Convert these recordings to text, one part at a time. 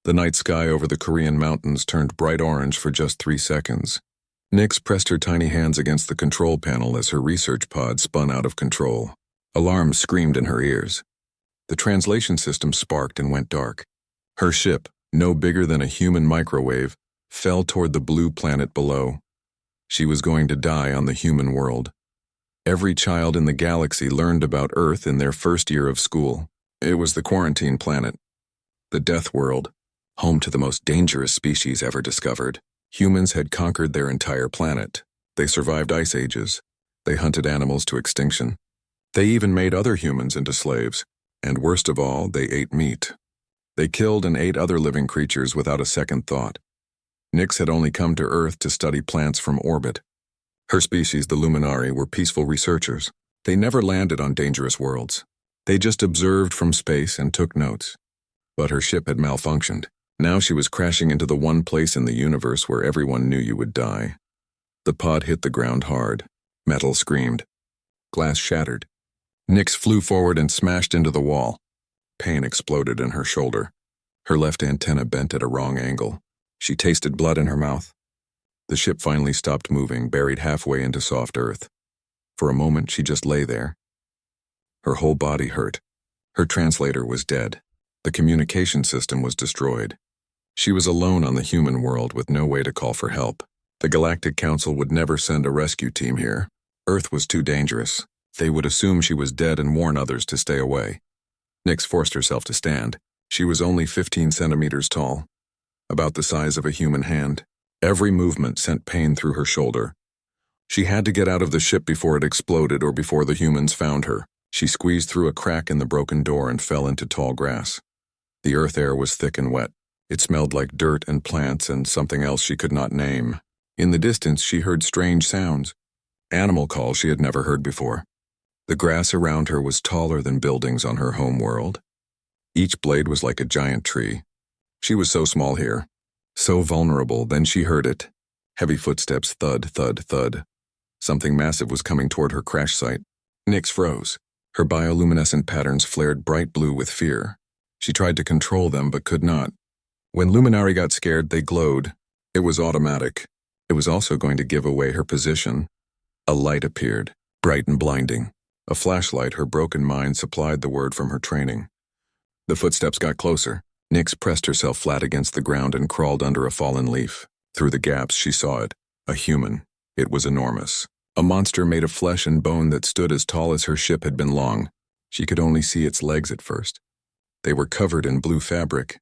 The night sky over the Korean mountains turned bright orange for just 3 seconds. Nix pressed her tiny hands against the control panel as her research pod spun out of control. Alarms screamed in her ears. The translation system sparked and went dark. Her ship, no bigger than a human microwave, fell toward the blue planet below. She was going to die on the human world. Every child in the galaxy learned about Earth in their first year of school. It was the quarantine planet, the death world, home to the most dangerous species ever discovered. Humans had conquered their entire planet. They survived ice ages. They hunted animals to extinction. They even made other humans into slaves. And worst of all, they ate meat. They killed and ate other living creatures without a second thought. Nix had only come to Earth to study plants from orbit. Her species, the Luminari, were peaceful researchers. They never landed on dangerous worlds. They just observed from space and took notes. But her ship had malfunctioned. Now she was crashing into the one place in the universe where everyone knew you would die. The pod hit the ground hard. Metal screamed. Glass shattered. Nix flew forward and smashed into the wall. Pain exploded in her shoulder. Her left antenna bent at a wrong angle. She tasted blood in her mouth. The ship finally stopped moving, buried halfway into soft earth. For a moment, she just lay there. Her whole body hurt. Her translator was dead. The communication system was destroyed. She was alone on the human world with no way to call for help. The Galactic Council would never send a rescue team here. Earth was too dangerous. They would assume she was dead and warn others to stay away. Nix forced herself to stand. She was only 15 centimeters tall, about the size of a human hand. Every movement sent pain through her shoulder. She had to get out of the ship before it exploded or before the humans found her. She squeezed through a crack in the broken door and fell into tall grass. The earth air was thick and wet. It smelled like dirt and plants and something else she could not name. In the distance, she heard strange sounds, animal calls she had never heard before. The grass around her was taller than buildings on her home world. Each blade was like a giant tree. She was so small here, so vulnerable. Then she heard it. Heavy footsteps, thud, thud, thud. Something massive was coming toward her crash site. Nix froze. Her bioluminescent patterns flared bright blue with fear. She tried to control them but could not. When Luminari got scared, they glowed. It was automatic. It was also going to give away her position. A light appeared, bright and blinding. A flashlight her broken mind supplied the word from her training. The footsteps got closer. Nix pressed herself flat against the ground and crawled under a fallen leaf. Through the gaps she saw it. A human. It was enormous. A monster made of flesh and bone that stood as tall as her ship had been long. She could only see its legs at first. They were covered in blue fabric.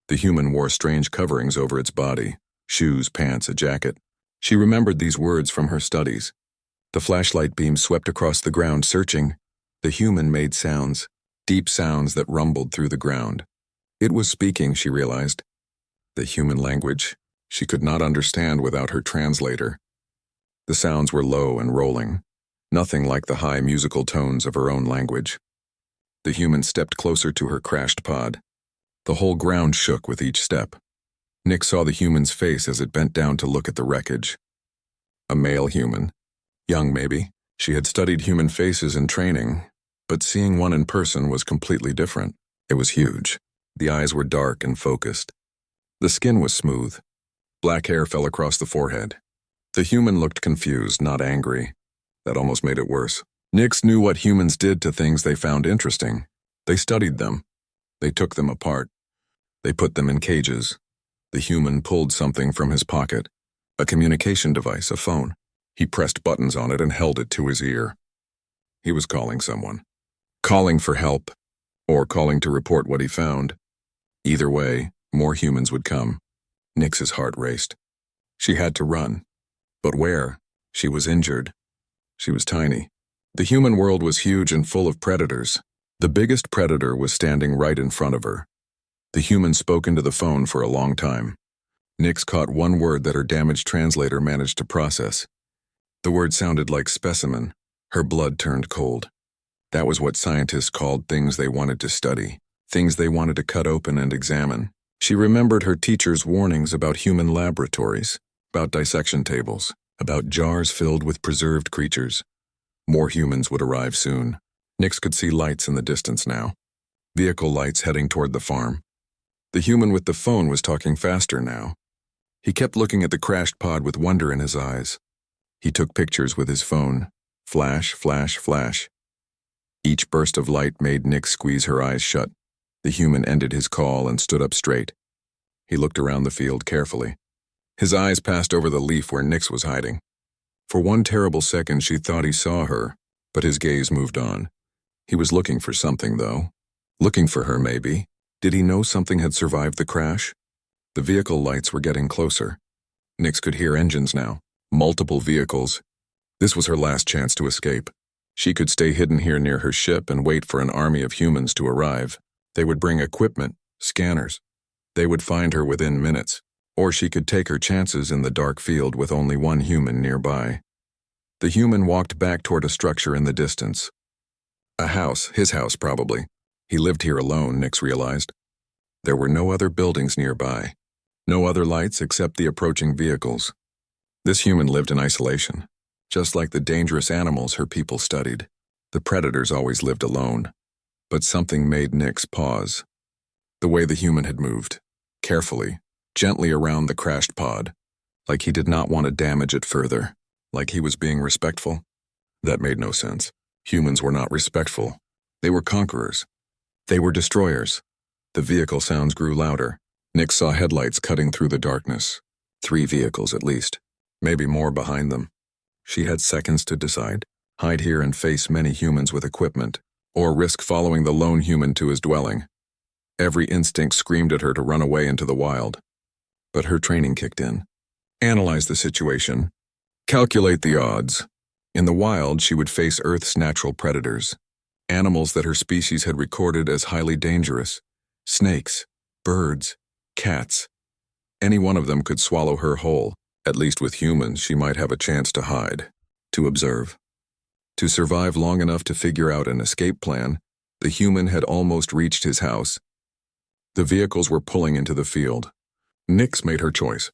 The human wore strange coverings over its body. Shoes, pants, a jacket. She remembered these words from her studies. The flashlight beam swept across the ground, searching. The human made sounds, deep sounds that rumbled through the ground. It was speaking, she realized. The human language she could not understand without her translator. The sounds were low and rolling, nothing like the high musical tones of her own language. The human stepped closer to her crashed pod. The whole ground shook with each step. Nix saw the human's face as it bent down to look at the wreckage. A male human. Young, maybe. She had studied human faces in training, but seeing one in person was completely different. It was huge. The eyes were dark and focused. The skin was smooth. Black hair fell across the forehead. The human looked confused, not angry. That almost made it worse. Nix knew what humans did to things they found interesting. They studied them. They took them apart. They put them in cages. The human pulled something from his pocket. A communication device, a phone. He pressed buttons on it and held it to his ear. He was calling someone. Calling for help, or calling to report what he found. Either way, more humans would come. Nix's heart raced. She had to run. But where? She was injured. She was tiny. The human world was huge and full of predators. The biggest predator was standing right in front of her. The human spoke into the phone for a long time. Nix caught one word that her damaged translator managed to process. The word sounded like specimen. Her blood turned cold. That was what scientists called things they wanted to study, things they wanted to cut open and examine. She remembered her teacher's warnings about human laboratories, about dissection tables, about jars filled with preserved creatures. More humans would arrive soon. Nix could see lights in the distance now. Vehicle lights heading toward the farm. The human with the phone was talking faster now. He kept looking at the crashed pod with wonder in his eyes. He took pictures with his phone. Flash, flash, flash. Each burst of light made Nix squeeze her eyes shut. The human ended his call and stood up straight. He looked around the field carefully. His eyes passed over the leaf where Nix was hiding. For one terrible second she thought he saw her, but his gaze moved on. He was looking for something, though. Looking for her, maybe. Did he know something had survived the crash? The vehicle lights were getting closer. Nix could hear engines now. Multiple vehicles. This was her last chance to escape. She could stay hidden here near her ship and wait for an army of humans to arrive. They would bring equipment, scanners. They would find her within minutes. Or she could take her chances in the dark field with only one human nearby. The human walked back toward a structure in the distance. A house, his house probably. He lived here alone, Nix realized. There were no other buildings nearby. No other lights except the approaching vehicles. This human lived in isolation. Just like the dangerous animals her people studied, the predators always lived alone. But something made Nix pause. The way the human had moved, carefully, gently around the crashed pod, like he did not want to damage it further, like he was being respectful. That made no sense. Humans were not respectful. They were conquerors. They were destroyers. The vehicle sounds grew louder. Nix saw headlights cutting through the darkness. 3 vehicles at least, maybe more behind them. She had seconds to decide. Hide here and face many humans with equipment, or risk following the lone human to his dwelling. Every instinct screamed at her to run away into the wild. But her training kicked in. Analyze the situation. Calculate the odds. In the wild, she would face Earth's natural predators. Animals that her species had recorded as highly dangerous. Snakes, birds, cats. Any one of them could swallow her whole. At least with humans, she might have a chance to hide, to observe. To survive long enough to figure out an escape plan, the human had almost reached his house. The vehicles were pulling into the field. Nix made her choice.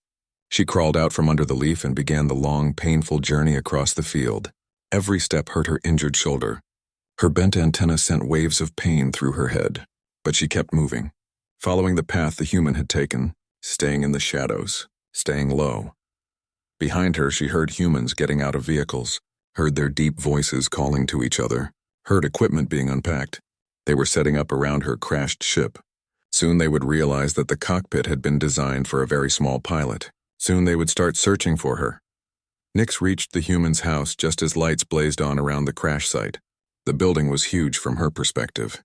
She crawled out from under the leaf and began the long, painful journey across the field. Every step hurt her injured shoulder. Her bent antenna sent waves of pain through her head, but she kept moving, following the path the human had taken, staying in the shadows, staying low. Behind her, she heard humans getting out of vehicles, heard their deep voices calling to each other, heard equipment being unpacked. They were setting up around her crashed ship. Soon they would realize that the cockpit had been designed for a very small pilot. Soon they would start searching for her. Nix reached the human's house just as lights blazed on around the crash site. The building was huge from her perspective.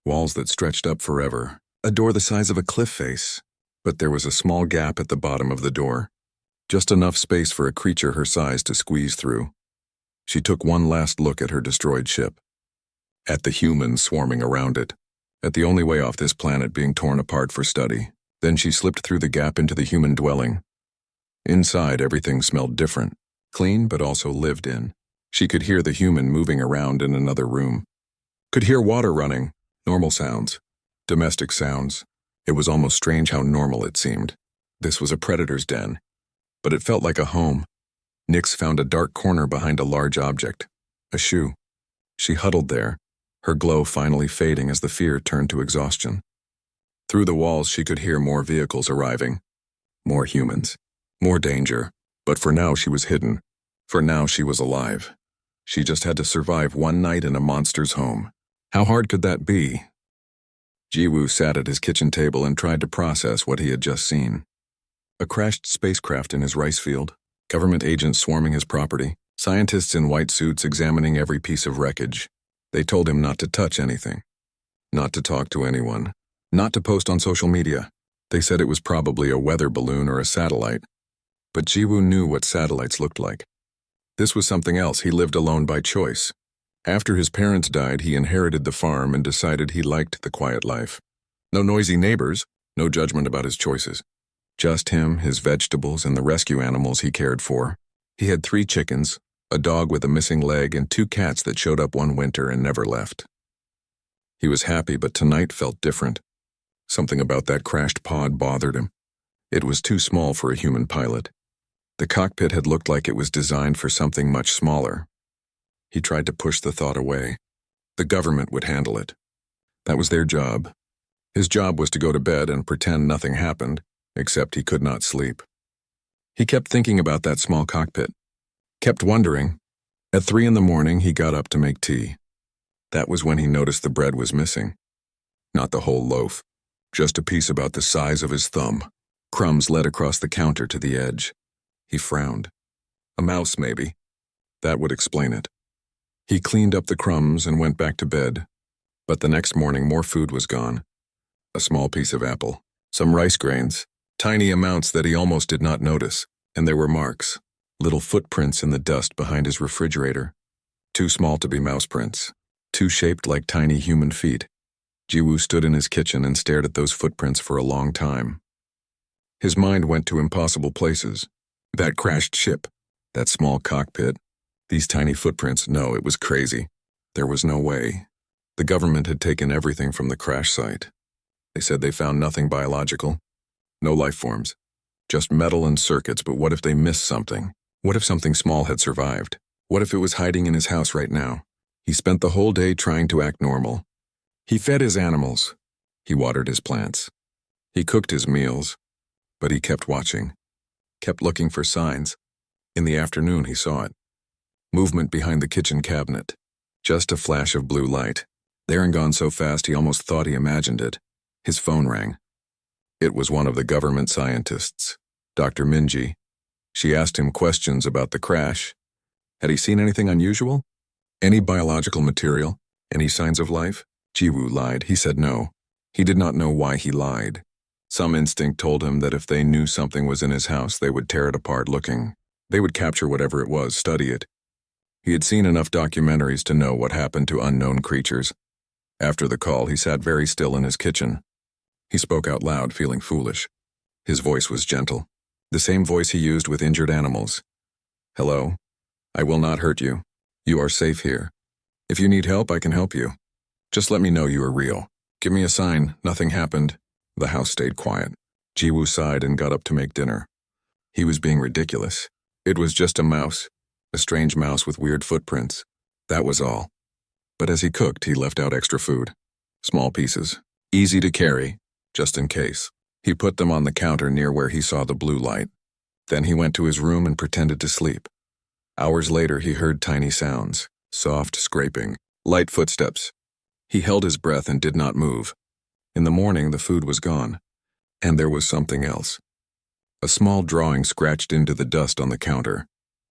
Walls that stretched up forever. A door the size of a cliff face. But there was a small gap at the bottom of the door. Just enough space for a creature her size to squeeze through. She took one last look at her destroyed ship. At the humans swarming around it. At the only way off this planet being torn apart for study. Then she slipped through the gap into the human dwelling. Inside, everything smelled different. Clean, but also lived in. She could hear the human moving around in another room. Could hear water running. Normal sounds. Domestic sounds. It was almost strange how normal it seemed. This was a predator's den. But it felt like a home. Nix found a dark corner behind a large object. A shoe. She huddled there, her glow finally fading as the fear turned to exhaustion. Through the walls, she could hear more vehicles arriving. More humans. More danger. But for now, she was hidden. For now, she was alive. She just had to survive one night in a monster's home. How hard could that be? Jiwoo sat at his kitchen table and tried to process what he had just seen. A crashed spacecraft in his rice field, government agents swarming his property, scientists in white suits examining every piece of wreckage. They told him not to touch anything, not to talk to anyone, not to post on social media. They said it was probably a weather balloon or a satellite. But Jiwoo knew what satellites looked like. This was something else. He lived alone by choice. After his parents died, he inherited the farm and decided he liked the quiet life. No noisy neighbors, no judgment about his choices. Just him, his vegetables, and the rescue animals he cared for. He had 3 chickens, a dog with a missing leg, and 2 cats that showed up one winter and never left. He was happy, but tonight felt different. Something about that crashed pod bothered him. It was too small for a human pilot. The cockpit had looked like it was designed for something much smaller. He tried to push the thought away. The government would handle it. That was their job. His job was to go to bed and pretend nothing happened, except he could not sleep. He kept thinking about that small cockpit, kept wondering. At 3 in the morning, he got up to make tea. That was when he noticed the bread was missing. Not the whole loaf, just a piece about the size of his thumb. Crumbs led across the counter to the edge. He frowned. A mouse, maybe. That would explain it. He cleaned up the crumbs and went back to bed. But the next morning, more food was gone. A small piece of apple, some rice grains, tiny amounts that he almost did not notice, and there were marks, little footprints in the dust behind his refrigerator. Too small to be mouse prints, too shaped like tiny human feet. Jiwoo stood in his kitchen and stared at those footprints for a long time. His mind went to impossible places. That crashed ship, that small cockpit, these tiny footprints. No, it was crazy. There was no way. The government had taken everything from the crash site. They said they found nothing biological, no life forms, just metal and circuits. But what if they missed something? What if something small had survived? What if it was hiding in his house right now? He spent the whole day trying to act normal. He fed his animals. He watered his plants. He cooked his meals. But he kept watching, kept looking for signs. In the afternoon, he saw it. Movement behind the kitchen cabinet. Just a flash of blue light. There and gone so fast he almost thought he imagined it. His phone rang. It was one of the government scientists, Dr. Minji. She asked him questions about the crash. Had he seen anything unusual? Any biological material? Any signs of life? Jiwoo lied. He said no. He did not know why he lied. Some instinct told him that if they knew something was in his house, they would tear it apart looking. They would capture whatever it was, study it. He had seen enough documentaries to know what happened to unknown creatures. After the call, he sat very still in his kitchen. He spoke out loud, feeling foolish. His voice was gentle, the same voice he used with injured animals. Hello? I will not hurt you. You are safe here. If you need help, I can help you. Just let me know you are real. Give me a sign. Nothing happened. The house stayed quiet. Jiwoo sighed and got up to make dinner. He was being ridiculous. It was just a mouse, a strange mouse with weird footprints. That was all. But as he cooked, he left out extra food. Small pieces, easy to carry, just in case. He put them on the counter near where he saw the blue light. Then he went to his room and pretended to sleep. Hours later, he heard tiny sounds, soft scraping, light footsteps. He held his breath and did not move. In the morning, the food was gone. And there was something else. A small drawing scratched into the dust on the counter.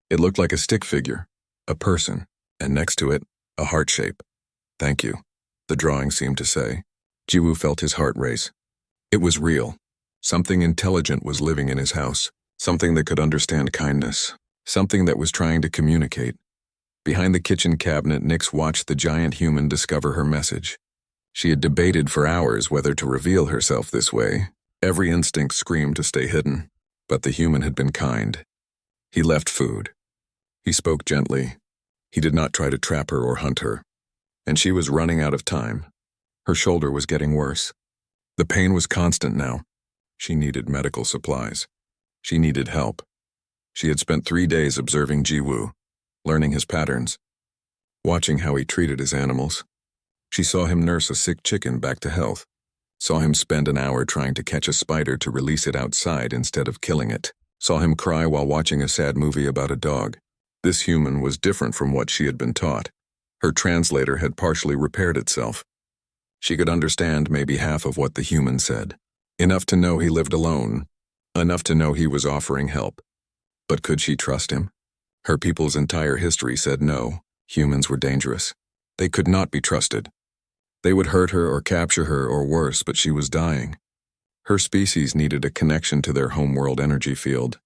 It looked like a stick figure, a person, and next to it, a heart shape. Thank you, the drawing seemed to say. Jiwoo felt his heart race. It was real. Something intelligent was living in his house. Something that could understand kindness. Something that was trying to communicate. Behind the kitchen cabinet, Nix watched the giant human discover her message. She had debated for hours whether to reveal herself this way. Every instinct screamed to stay hidden. But the human had been kind. He left food. He spoke gently. He did not try to trap her or hunt her. And she was running out of time. Her shoulder was getting worse. The pain was constant now. She needed medical supplies. She needed help. She had spent 3 days observing Jiwoo, learning his patterns, watching how he treated his animals. She saw him nurse a sick chicken back to health, saw him spend an hour trying to catch a spider to release it outside instead of killing it, saw him cry while watching a sad movie about a dog. This human was different from what she had been taught. Her translator had partially repaired itself. She could understand maybe half of what the human said. Enough to know he lived alone. Enough to know he was offering help. But could she trust him? Her people's entire history said no. Humans were dangerous. They could not be trusted. They would hurt her or capture her or worse, but she was dying. Her species needed a connection to their homeworld energy field.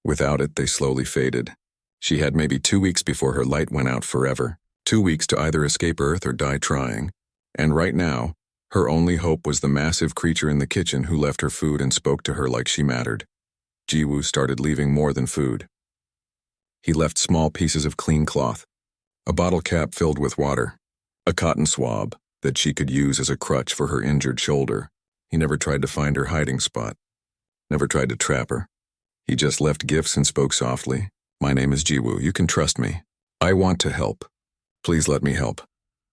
Without it, they slowly faded. She had maybe 2 weeks before her light went out forever. 2 weeks to either escape Earth or die trying. And right now, her only hope was the massive creature in the kitchen who left her food and spoke to her like she mattered. Jiwoo started leaving more than food. He left small pieces of clean cloth, a bottle cap filled with water, a cotton swab that she could use as a crutch for her injured shoulder. He never tried to find her hiding spot, never tried to trap her. He just left gifts and spoke softly. My name is Jiwoo. You can trust me. I want to help. Please let me help.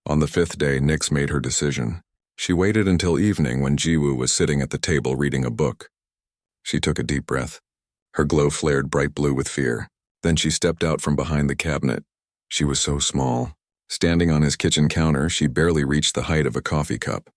On the 5th day, Nix made her decision. She waited until evening when Jiwoo was sitting at the table reading a book. She took a deep breath. Her glow flared bright blue with fear. Then she stepped out from behind the cabinet. She was so small. Standing on his kitchen counter, she barely reached the height of a coffee cup.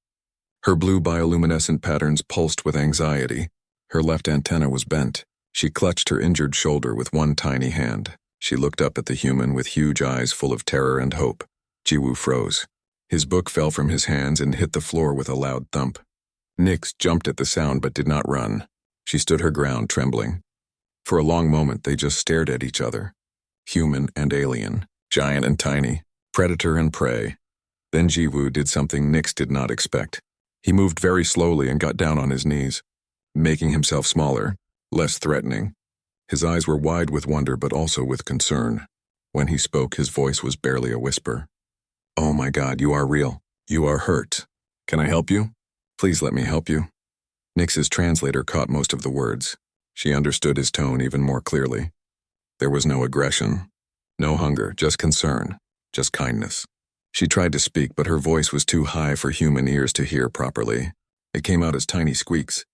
Her blue bioluminescent patterns pulsed with anxiety. Her left antenna was bent. She clutched her injured shoulder with one tiny hand. She looked up at the human with huge eyes full of terror and hope. Jiwoo froze. His book fell from his hands and hit the floor with a loud thump. Nyx jumped at the sound but did not run. She stood her ground, trembling. For a long moment, they just stared at each other. Human and alien, giant and tiny, predator and prey. Then Jiwoo did something Nyx did not expect. He moved very slowly and got down on his knees, making himself smaller, less threatening. His eyes were wide with wonder but also with concern. When he spoke, his voice was barely a whisper. "Oh my God, you are real. You are hurt. Can I help you? Please let me help you." Nyx's translator caught most of the words. She understood his tone even more clearly. There was no aggression, no hunger, just concern, just kindness. She tried to speak, but her voice was too high for human ears to hear properly. It came out as tiny squeaks.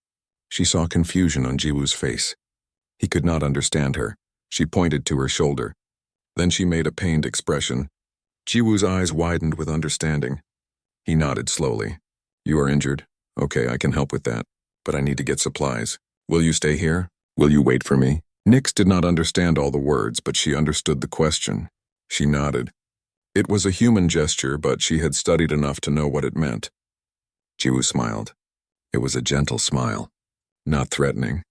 She saw confusion on Jiwoo's face. He could not understand her. She pointed to her shoulder. Then she made a pained expression. Jiwoo's eyes widened with understanding. He nodded slowly. "You are injured? Okay, I can help with that. But I need to get supplies. Will you stay here? Will you wait for me?" Nyx did not understand all the words, but she understood the question. She nodded. It was a human gesture, but she had studied enough to know what it meant. Jiwoo smiled. It was a gentle smile, not threatening.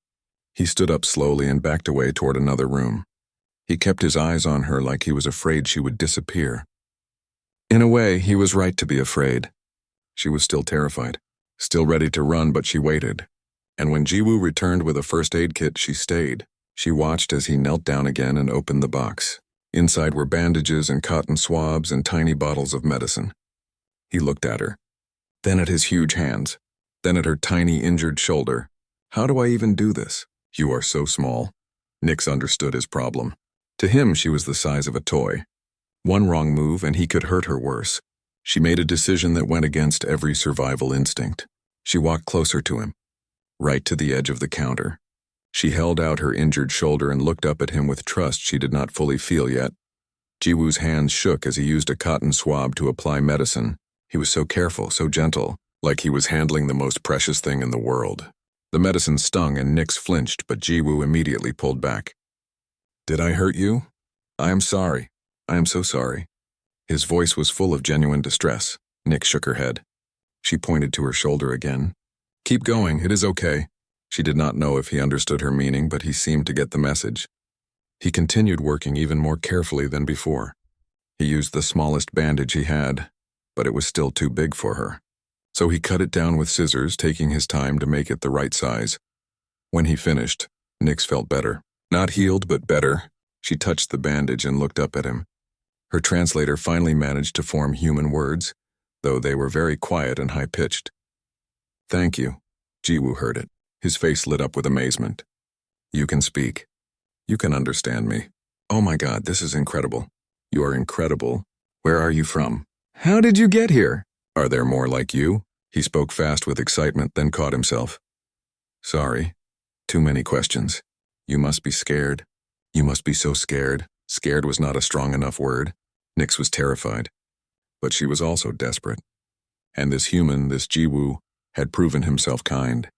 He stood up slowly and backed away toward another room. He kept his eyes on her like he was afraid she would disappear. In a way, he was right to be afraid. She was still terrified, still ready to run, but she waited. And when Jiwoo returned with a first aid kit, she stayed. She watched as he knelt down again and opened the box. Inside were bandages and cotton swabs and tiny bottles of medicine. He looked at her, then at his huge hands, then at her tiny injured shoulder. "How do I even do this? You are so small." Nyx understood his problem. To him, she was the size of a toy. One wrong move and he could hurt her worse. She made a decision that went against every survival instinct. She walked closer to him, right to the edge of the counter. She held out her injured shoulder and looked up at him with trust she did not fully feel yet. Jiwoo's hands shook as he used a cotton swab to apply medicine. He was so careful, so gentle, like he was handling the most precious thing in the world. The medicine stung and Nyx flinched, but Jiwoo immediately pulled back. "Did I hurt you? I am sorry. I am so sorry." His voice was full of genuine distress. Nyx shook her head. She pointed to her shoulder again. "Keep going, it is okay." She did not know if he understood her meaning, but he seemed to get the message. He continued working even more carefully than before. He used the smallest bandage he had, but it was still too big for her. So he cut it down with scissors, taking his time to make it the right size. When he finished, Nyx felt better. Not healed, but better. She touched the bandage and looked up at him. Her translator finally managed to form human words, though they were very quiet and high-pitched. "Thank you." Jiwoo heard it. His face lit up with amazement. "You can speak. You can understand me. Oh my God, this is incredible. You are incredible. Where are you from? How did you get here? Are there more like you?" He spoke fast with excitement, then caught himself. "Sorry. Too many questions. You must be scared. You must be so scared." Scared was not a strong enough word. Nyx was terrified. But she was also desperate. And this human, this Jiwoo, had proven himself kind.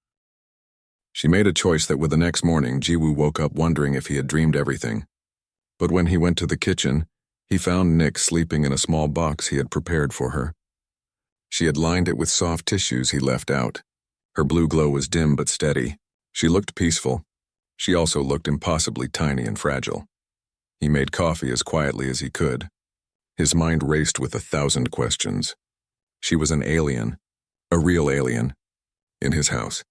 She made a choice that with the next morning, Jiwoo woke up wondering if he had dreamed everything. But when he went to the kitchen, he found Nyx sleeping in a small box he had prepared for her. She had lined it with soft tissues he left out. Her blue glow was dim but steady. She looked peaceful. She also looked impossibly tiny and fragile. He made coffee as quietly as he could. His mind raced with 1,000 questions. She was an alien, a real alien, in his house,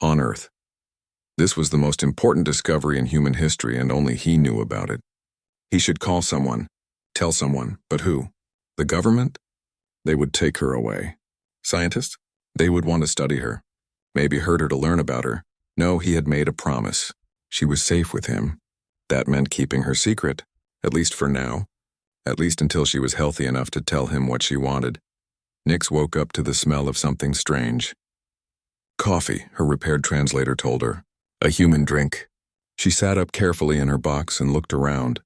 on Earth. This was the most important discovery in human history, and only he knew about it. He should call someone, tell someone, but who? The government? They would take her away. Scientists? They would want to study her. Maybe hurt her to learn about her. No, he had made a promise. She was safe with him. That meant keeping her secret, at least for now, at least until she was healthy enough to tell him what she wanted. Nix woke up to the smell of something strange. Coffee, her repaired translator told her. A human drink. She sat up carefully in her box and looked around.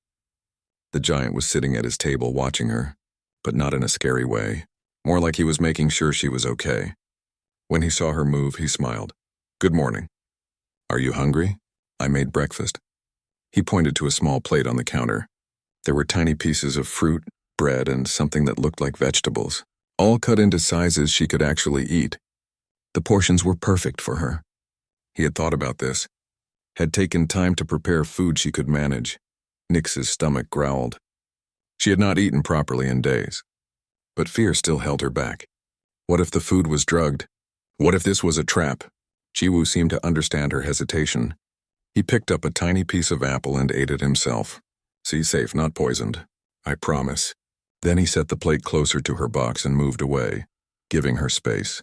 The giant was sitting at his table watching her, but not in a scary way, more like he was making sure she was okay. When he saw her move, he smiled. Good morning. Are you hungry? I made breakfast. He pointed to a small plate on the counter. There were tiny pieces of fruit, bread, and something that looked like vegetables, all cut into sizes she could actually eat. The portions were perfect for her. He had thought about this, had taken time to prepare food she could manage. Nix's stomach growled. She had not eaten properly in days, but fear still held her back. What if the food was drugged? What if this was a trap? Jiwoo seemed to understand her hesitation. He picked up a tiny piece of apple and ate it himself. See, safe, not poisoned. I promise. Then he set the plate closer to her box and moved away, giving her space.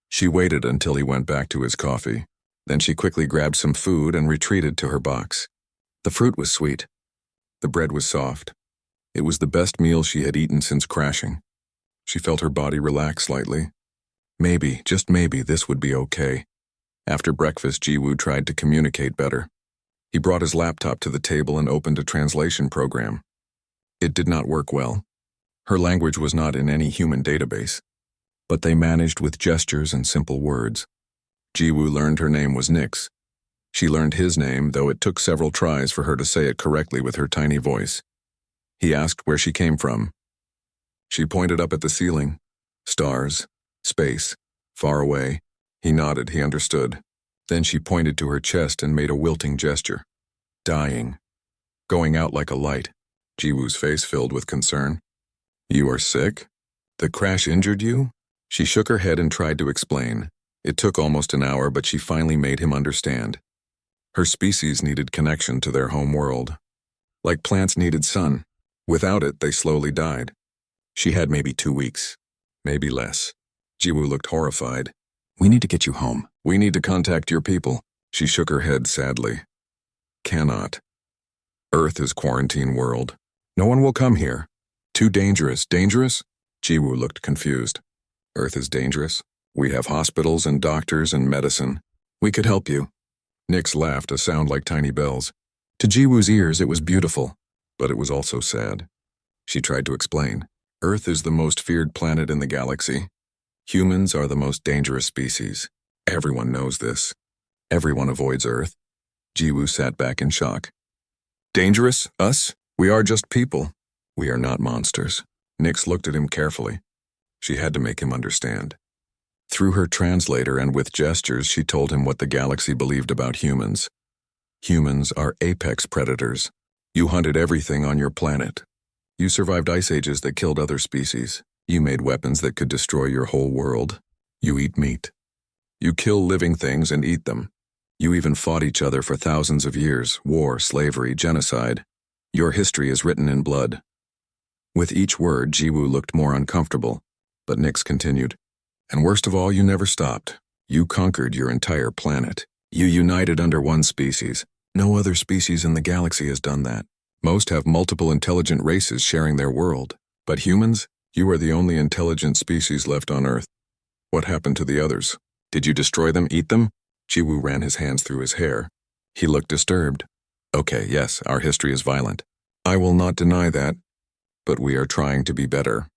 She waited until he went back to his coffee. Then she quickly grabbed some food and retreated to her box. The fruit was sweet. The bread was soft. It was the best meal she had eaten since crashing. She felt her body relax slightly. Maybe, just maybe, this would be okay. After breakfast, Jiwoo tried to communicate better. He brought his laptop to the table and opened a translation program. It did not work well. Her language was not in any human database, but they managed with gestures and simple words. Jiwoo learned her name was Nix. She learned his name, though it took several tries for her to say it correctly with her tiny voice. He asked where she came from. She pointed up at the ceiling. Stars, space, far away. He nodded, he understood. Then she pointed to her chest and made a wilting gesture. Dying. Going out like a light. Jiwoo's face filled with concern. You are sick? The crash injured you? She shook her head and tried to explain. It took almost an hour, but she finally made him understand. Her species needed connection to their home world. Like plants needed sun. Without it, they slowly died. She had maybe 2 weeks. Maybe less. Jiwoo looked horrified. We need to get you home. We need to contact your people. She shook her head sadly. Cannot. Earth is quarantine world. No one will come here. Too dangerous. Dangerous? Jiwoo looked confused. Earth is dangerous? We have hospitals and doctors and medicine. We could help you. Nix laughed, a sound like tiny bells. To Jiwoo's ears, it was beautiful, but it was also sad. She tried to explain. Earth is the most feared planet in the galaxy. Humans are the most dangerous species. Everyone knows this. Everyone avoids Earth. Jiwoo sat back in shock. Dangerous? Us? We are just people. We are not monsters. Nix looked at him carefully. She had to make him understand. Through her translator and with gestures, she told him what the galaxy believed about humans. Humans are apex predators. You hunted everything on your planet. You survived ice ages that killed other species. You made weapons that could destroy your whole world. You eat meat. You kill living things and eat them. You even fought each other for thousands of years. War, slavery, genocide. Your history is written in blood. With each word, Jiwoo looked more uncomfortable, but Nix continued. And worst of all, you never stopped. You conquered your entire planet. You united under one species. No other species in the galaxy has done that. Most have multiple intelligent races sharing their world. But humans, you are the only intelligent species left on Earth. What happened to the others? Did you destroy them, eat them? Jiwoo ran his hands through his hair. He looked disturbed. Okay, yes, our history is violent. I will not deny that. But we are trying to be better.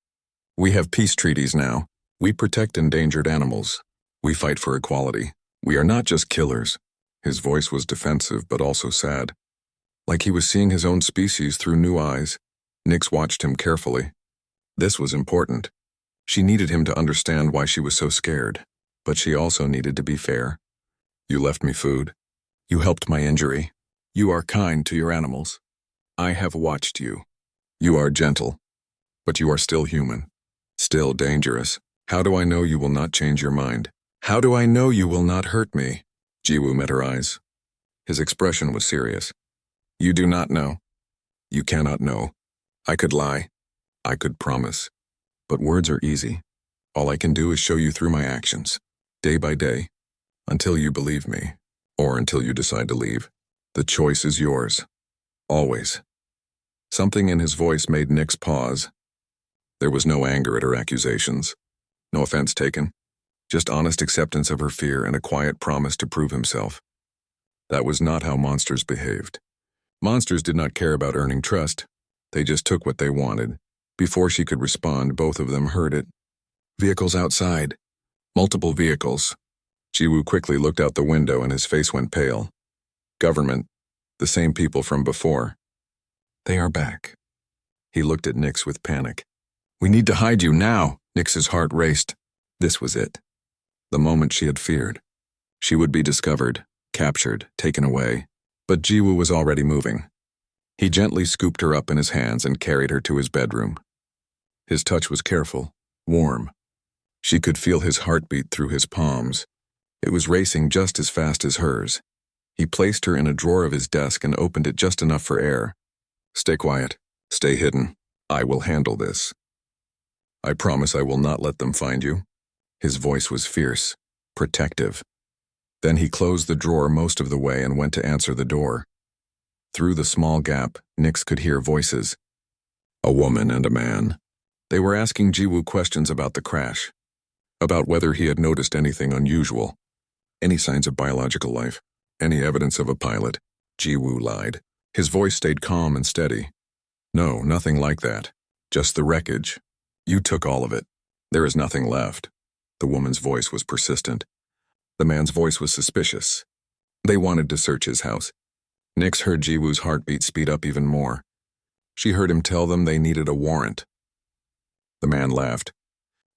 We have peace treaties now. We protect endangered animals. We fight for equality. We are not just killers. His voice was defensive but also sad. Like he was seeing his own species through new eyes. Nix watched him carefully. This was important. She needed him to understand why she was so scared, but she also needed to be fair. You left me food. You helped my injury. You are kind to your animals. I have watched you. You are gentle, but you are still human, still dangerous. How do I know you will not change your mind? How do I know you will not hurt me? Jiwoo met her eyes. His expression was serious. You do not know. You cannot know. I could lie. I could promise. But words are easy. All I can do is show you through my actions, day by day, until you believe me, or until you decide to leave. The choice is yours. Always. Something in his voice made Nix pause. There was no anger at her accusations. No offense taken. Just honest acceptance of her fear and a quiet promise to prove himself. That was not how monsters behaved. Monsters did not care about earning trust. They just took what they wanted. Before she could respond, both of them heard it. Vehicles outside. Multiple vehicles. Jiwoo quickly looked out the window and his face went pale. Government. The same people from before. They are back. He looked at Nyx with panic. We need to hide you now. Nyx's heart raced. This was it. The moment she had feared. She would be discovered, captured, taken away. But Jiwoo was already moving. He gently scooped her up in his hands and carried her to his bedroom. His touch was careful, warm. She could feel his heartbeat through his palms. It was racing just as fast as hers. He placed her in a drawer of his desk and opened it just enough for air. Stay quiet. Stay hidden. I will handle this. I promise I will not let them find you. His voice was fierce, protective. Then he closed the drawer most of the way and went to answer the door. Through the small gap, Nyx could hear voices. A woman and a man. They were asking Jiwoo questions about the crash, about whether he had noticed anything unusual, any signs of biological life, any evidence of a pilot. Jiwoo lied. His voice stayed calm and steady. No, nothing like that. Just the wreckage. You took all of it. There is nothing left. The woman's voice was persistent. The man's voice was suspicious. They wanted to search his house. Nyx heard Jiwoo's heartbeat speed up even more. She heard him tell them they needed a warrant. The man laughed.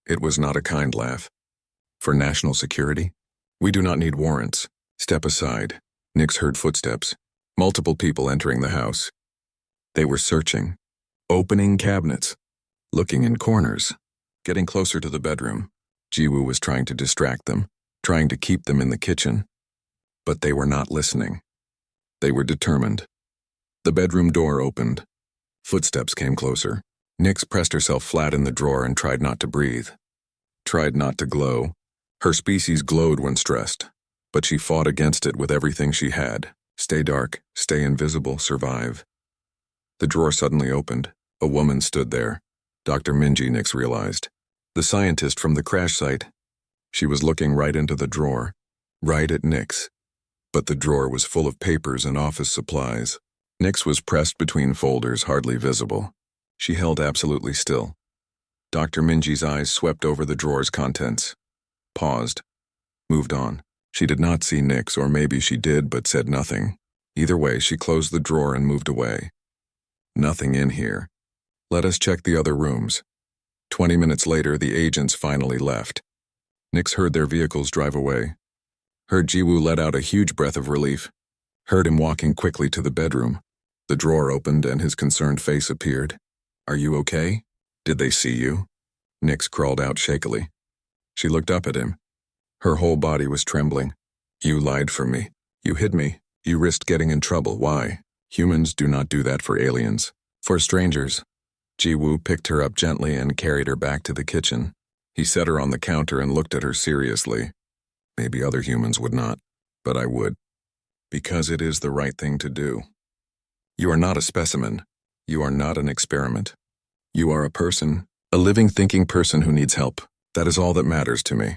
It was not a kind laugh. For national security? We do not need warrants. Step aside. Nyx heard footsteps. Multiple people entering the house. They were searching. Opening cabinets. Looking in corners. Getting closer to the bedroom. Jiwoo was trying to distract them, trying to keep them in the kitchen. But they were not listening. They were determined. The bedroom door opened. Footsteps came closer. Nyx pressed herself flat in the drawer and tried not to breathe. Tried not to glow. Her species glowed when stressed, but she fought against it with everything she had. Stay dark, stay invisible, survive. The drawer suddenly opened. A woman stood there. Dr. Minji, Nyx realized. The scientist from the crash site. She was looking right into the drawer, right at Nyx. But the drawer was full of papers and office supplies. Nyx was pressed between folders, hardly visible. She held absolutely still. Dr. Minji's eyes swept over the drawer's contents. Paused. Moved on. She did not see Nyx, or maybe she did but said nothing. Either way, she closed the drawer and moved away. Nothing in here. Let us check the other rooms. 20 minutes later, the agents finally left. Nyx heard their vehicles drive away. Heard Jiwoo let out a huge breath of relief. Heard him walking quickly to the bedroom. The drawer opened and his concerned face appeared. Are you okay? Did they see you? Nyx crawled out shakily. She looked up at him. Her whole body was trembling. You lied for me. You hid me. You risked getting in trouble. Why? Humans do not do that for aliens. For strangers. Jiwoo picked her up gently and carried her back to the kitchen. He set her on the counter and looked at her seriously. Maybe other humans would not, but I would. Because it is the right thing to do. You are not a specimen. You are not an experiment. You are a person, a living, thinking person who needs help. That is all that matters to me.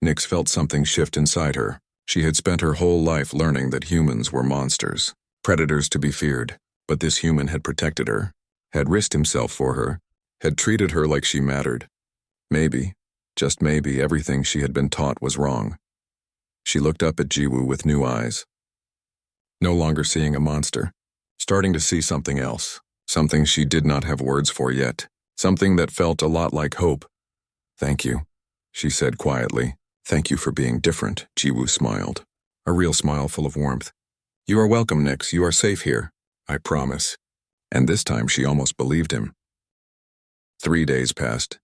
Nyx felt something shift inside her. She had spent her whole life learning that humans were monsters, predators to be feared, but this human had protected her, had risked himself for her, had treated her like she mattered. Maybe, just maybe, everything she had been taught was wrong. She looked up at Jiwoo with new eyes. No longer seeing a monster, starting to see something else, something she did not have words for yet, something that felt a lot like hope. Thank you, she said quietly. Thank you for being different, Jiwoo smiled, a real smile full of warmth. You are welcome, Nyx. You are safe here, I promise. And this time she almost believed him. 3 days passed.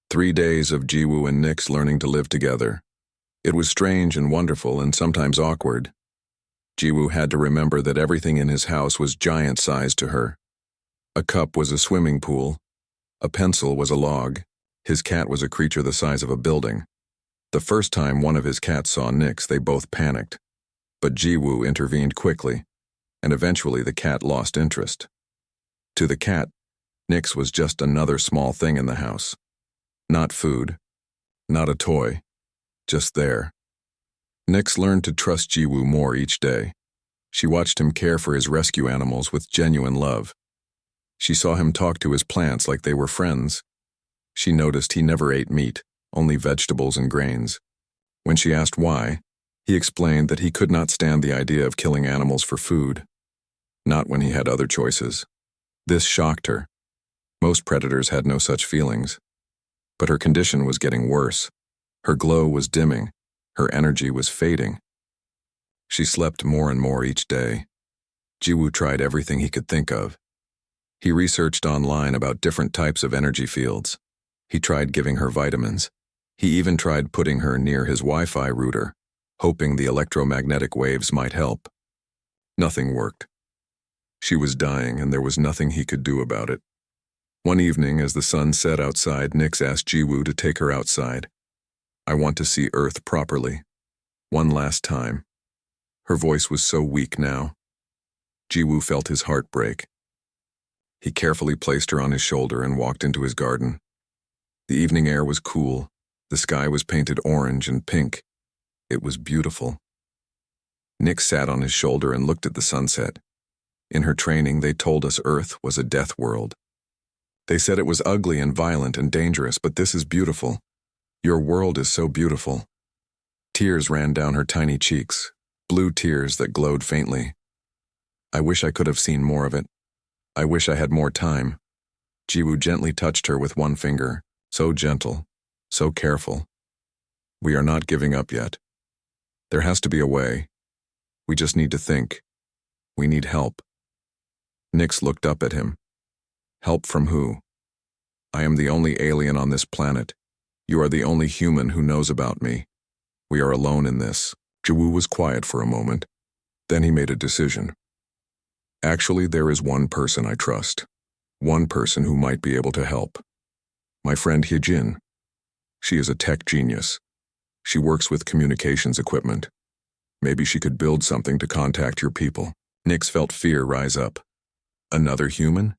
3 days of Jiwoo and Nyx learning to live together. It was strange and wonderful and sometimes awkward. Jiwoo had to remember that everything in his house was giant-sized to her. A cup was a swimming pool. A pencil was a log. His cat was a creature the size of a building. The first time one of his cats saw Nyx, they both panicked. But Jiwoo intervened quickly, and eventually the cat lost interest. To the cat, Nyx was just another small thing in the house. Not food, not a toy, just there. Nyx learned to trust Jiwoo more each day. She watched him care for his rescue animals with genuine love. She saw him talk to his plants like they were friends. She noticed he never ate meat, only vegetables and grains. When she asked why, he explained that he could not stand the idea of killing animals for food. Not when he had other choices. This shocked her. Most predators had no such feelings. But her condition was getting worse. Her glow was dimming. Her energy was fading. She slept more and more each day. Jiwoo tried everything he could think of. He researched online about different types of energy fields. He tried giving her vitamins. He even tried putting her near his Wi-Fi router, hoping the electromagnetic waves might help. Nothing worked. She was dying, and there was nothing he could do about it. One evening, as the sun set outside, Nyx asked Jiwoo to take her outside. "I want to see Earth properly. One last time." Her voice was so weak now. Jiwoo felt his heart break. He carefully placed her on his shoulder and walked into his garden. The evening air was cool. The sky was painted orange and pink. It was beautiful. Nyx sat on his shoulder and looked at the sunset. In her training, they told us Earth was a death world. They said it was ugly and violent and dangerous, but this is beautiful. Your world is so beautiful. Tears ran down her tiny cheeks, blue tears that glowed faintly. I wish I could have seen more of it. I wish I had more time. Jiwoo gently touched her with one finger, so gentle, so careful. We are not giving up yet. There has to be a way. We just need to think. We need help. Nyx looked up at him. Help from who? I am the only alien on this planet. You are the only human who knows about me. We are alone in this. Jiwoo was quiet for a moment. Then he made a decision. Actually, there is one person I trust. One person who might be able to help. My friend Hyejin. She is a tech genius. She works with communications equipment. Maybe she could build something to contact your people. Nyx felt fear rise up. Another human?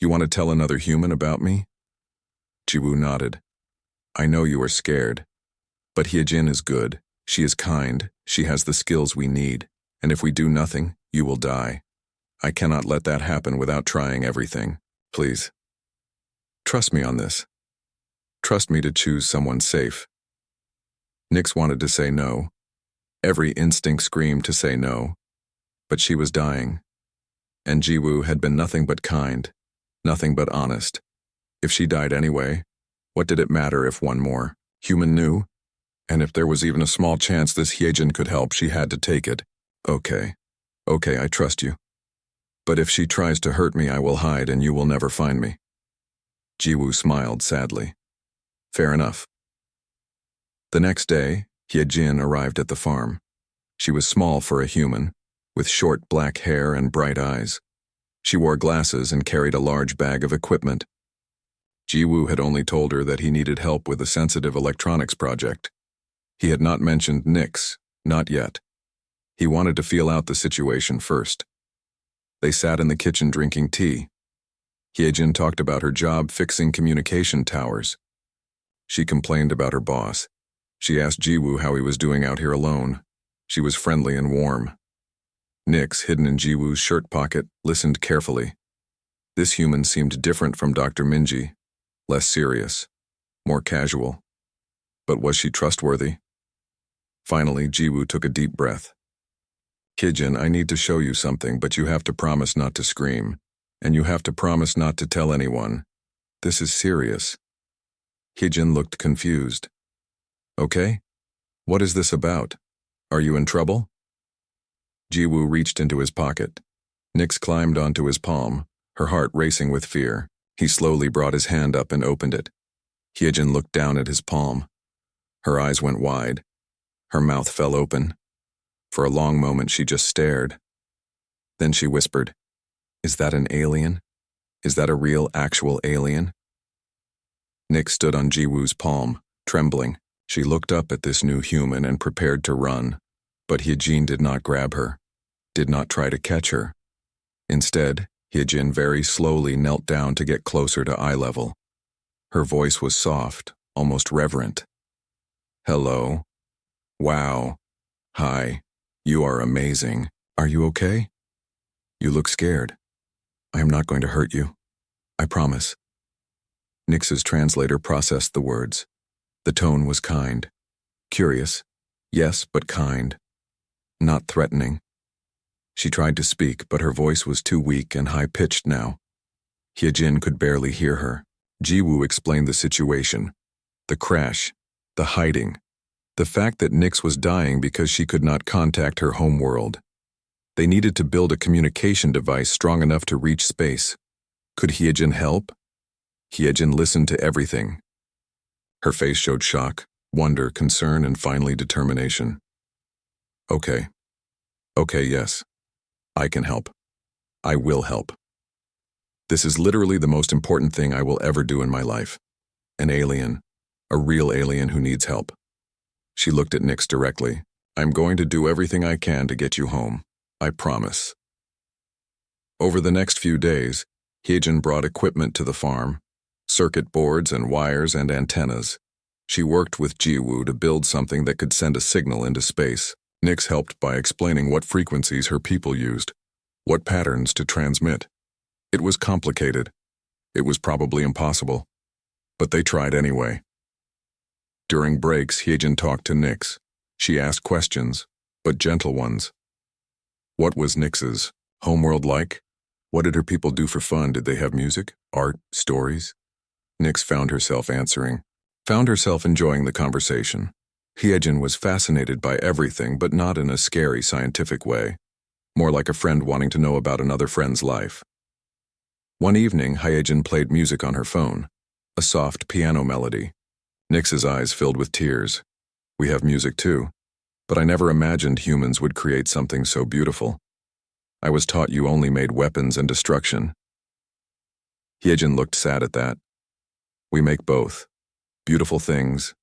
You want to tell another human about me? Jiwoo nodded. I know you are scared. But Hyejin is good. She is kind. She has the skills we need. And if we do nothing, you will die. I cannot let that happen without trying everything. Please. Trust me on this. Trust me to choose someone safe. Nyx wanted to say no. Every instinct screamed to say no. But she was dying. And Jiwoo had been nothing but kind, nothing but honest. If she died anyway, what did it matter if one more human knew? And if there was even a small chance this Hyejin could help, she had to take it. Okay, I trust you. But if she tries to hurt me, I will hide and you will never find me. Jiwoo smiled sadly. Fair enough. The next day, Hyejin arrived at the farm. She was small for a human, with short black hair and bright eyes. She wore glasses and carried a large bag of equipment. Jiwoo had only told her that he needed help with a sensitive electronics project. He had not mentioned Nyx, not yet. He wanted to feel out the situation first. They sat in the kitchen drinking tea. Hyejin talked about her job fixing communication towers. She complained about her boss. She asked Jiwoo how he was doing out here alone. She was friendly and warm. Nyx, hidden in Jiwoo's shirt pocket, listened carefully. This human seemed different from Dr. Minji, less serious, more casual. But was she trustworthy? Finally, Jiwoo took a deep breath. Hyejin, I need to show you something, but you have to promise not to scream, and you have to promise not to tell anyone. This is serious. Hyejin looked confused. Okay? What is this about? Are you in trouble? Jiwoo reached into his pocket. Nyx climbed onto his palm, her heart racing with fear. He slowly brought his hand up and opened it. Hyejin looked down at his palm. Her eyes went wide. Her mouth fell open. For a long moment she just stared. Then she whispered, Is that an alien? Is that a real, actual alien? Nyx stood on Jiwoo's palm, trembling. She looked up at this new human and prepared to run. But Hyejin did not grab her, did not try to catch her. Instead, Hyejin very slowly knelt down to get closer to eye level. Her voice was soft, almost reverent. Hello. Wow. Hi. You are amazing. Are you okay? You look scared. I am not going to hurt you. I promise. Nix's translator processed the words. The tone was kind. Curious. Yes, but kind. Not threatening. She tried to speak, but her voice was too weak and high-pitched now. Hyejin could barely hear her. Jiwoo explained the situation. The crash. The hiding. The fact that Nix was dying because she could not contact her home world. They needed to build a communication device strong enough to reach space. Could Hyejin help? Hyejin listened to everything. Her face showed shock, wonder, concern, and finally determination. Okay. Okay, yes. I can help. I will help. This is literally the most important thing I will ever do in my life. An alien. A real alien who needs help. She looked at Nix directly. I'm going to do everything I can to get you home. I promise. Over the next few days, Hyejin brought equipment to the farm. Circuit boards and wires and antennas. She worked with Jiwoo to build something that could send a signal into space. Nix helped by explaining what frequencies her people used, what patterns to transmit. It was complicated. It was probably impossible. But they tried anyway. During breaks, Hyejin talked to Nix. She asked questions, but gentle ones. What was Nix's homeworld like? What did her people do for fun? Did they have music, art, stories? Nix found herself answering, found herself enjoying the conversation. Hyejin was fascinated by everything, but not in a scary scientific way, more like a friend wanting to know about another friend's life. One evening, Hyejin played music on her phone, a soft piano melody. Nix's eyes filled with tears. We have music too, but I never imagined humans would create something so beautiful. I was taught you only made weapons and destruction. Hyejin looked sad at that. We make both, beautiful things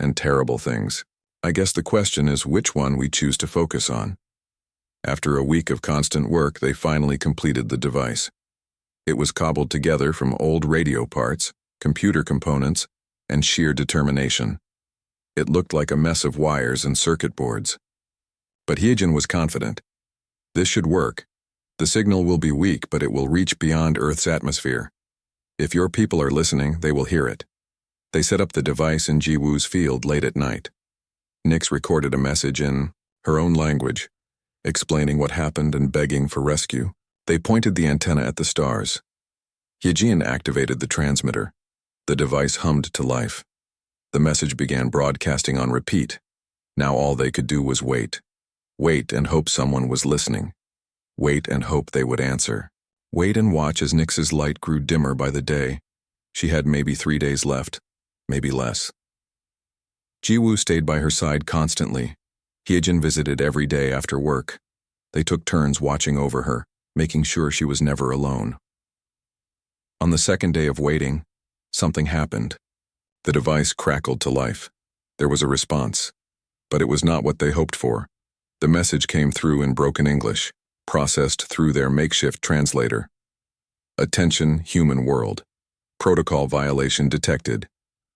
and terrible things. I guess the question is which one we choose to focus on. After a week of constant work, they finally completed the device. It was cobbled together from old radio parts, computer components, and sheer determination. It looked like a mess of wires and circuit boards. But Hyejin was confident. This should work. The signal will be weak, but it will reach beyond Earth's atmosphere. If your people are listening, they will hear it. They set up the device in Jiwoo's field late at night. Nix recorded a message in her own language, explaining what happened and begging for rescue. They pointed the antenna at the stars. Hyejin activated the transmitter. The device hummed to life. The message began broadcasting on repeat. Now all they could do was wait. Wait and hope someone was listening. Wait and hope they would answer. Wait and watch as Nix's light grew dimmer by the day. She had maybe 3 days left, maybe less. Jiwoo stayed by her side constantly. Hyejin visited every day after work. They took turns watching over her, making sure she was never alone. On the second day of waiting, something happened. The device crackled to life. There was a response, but it was not what they hoped for. The message came through in broken English, processed through their makeshift translator. Attention, human world. Protocol violation detected.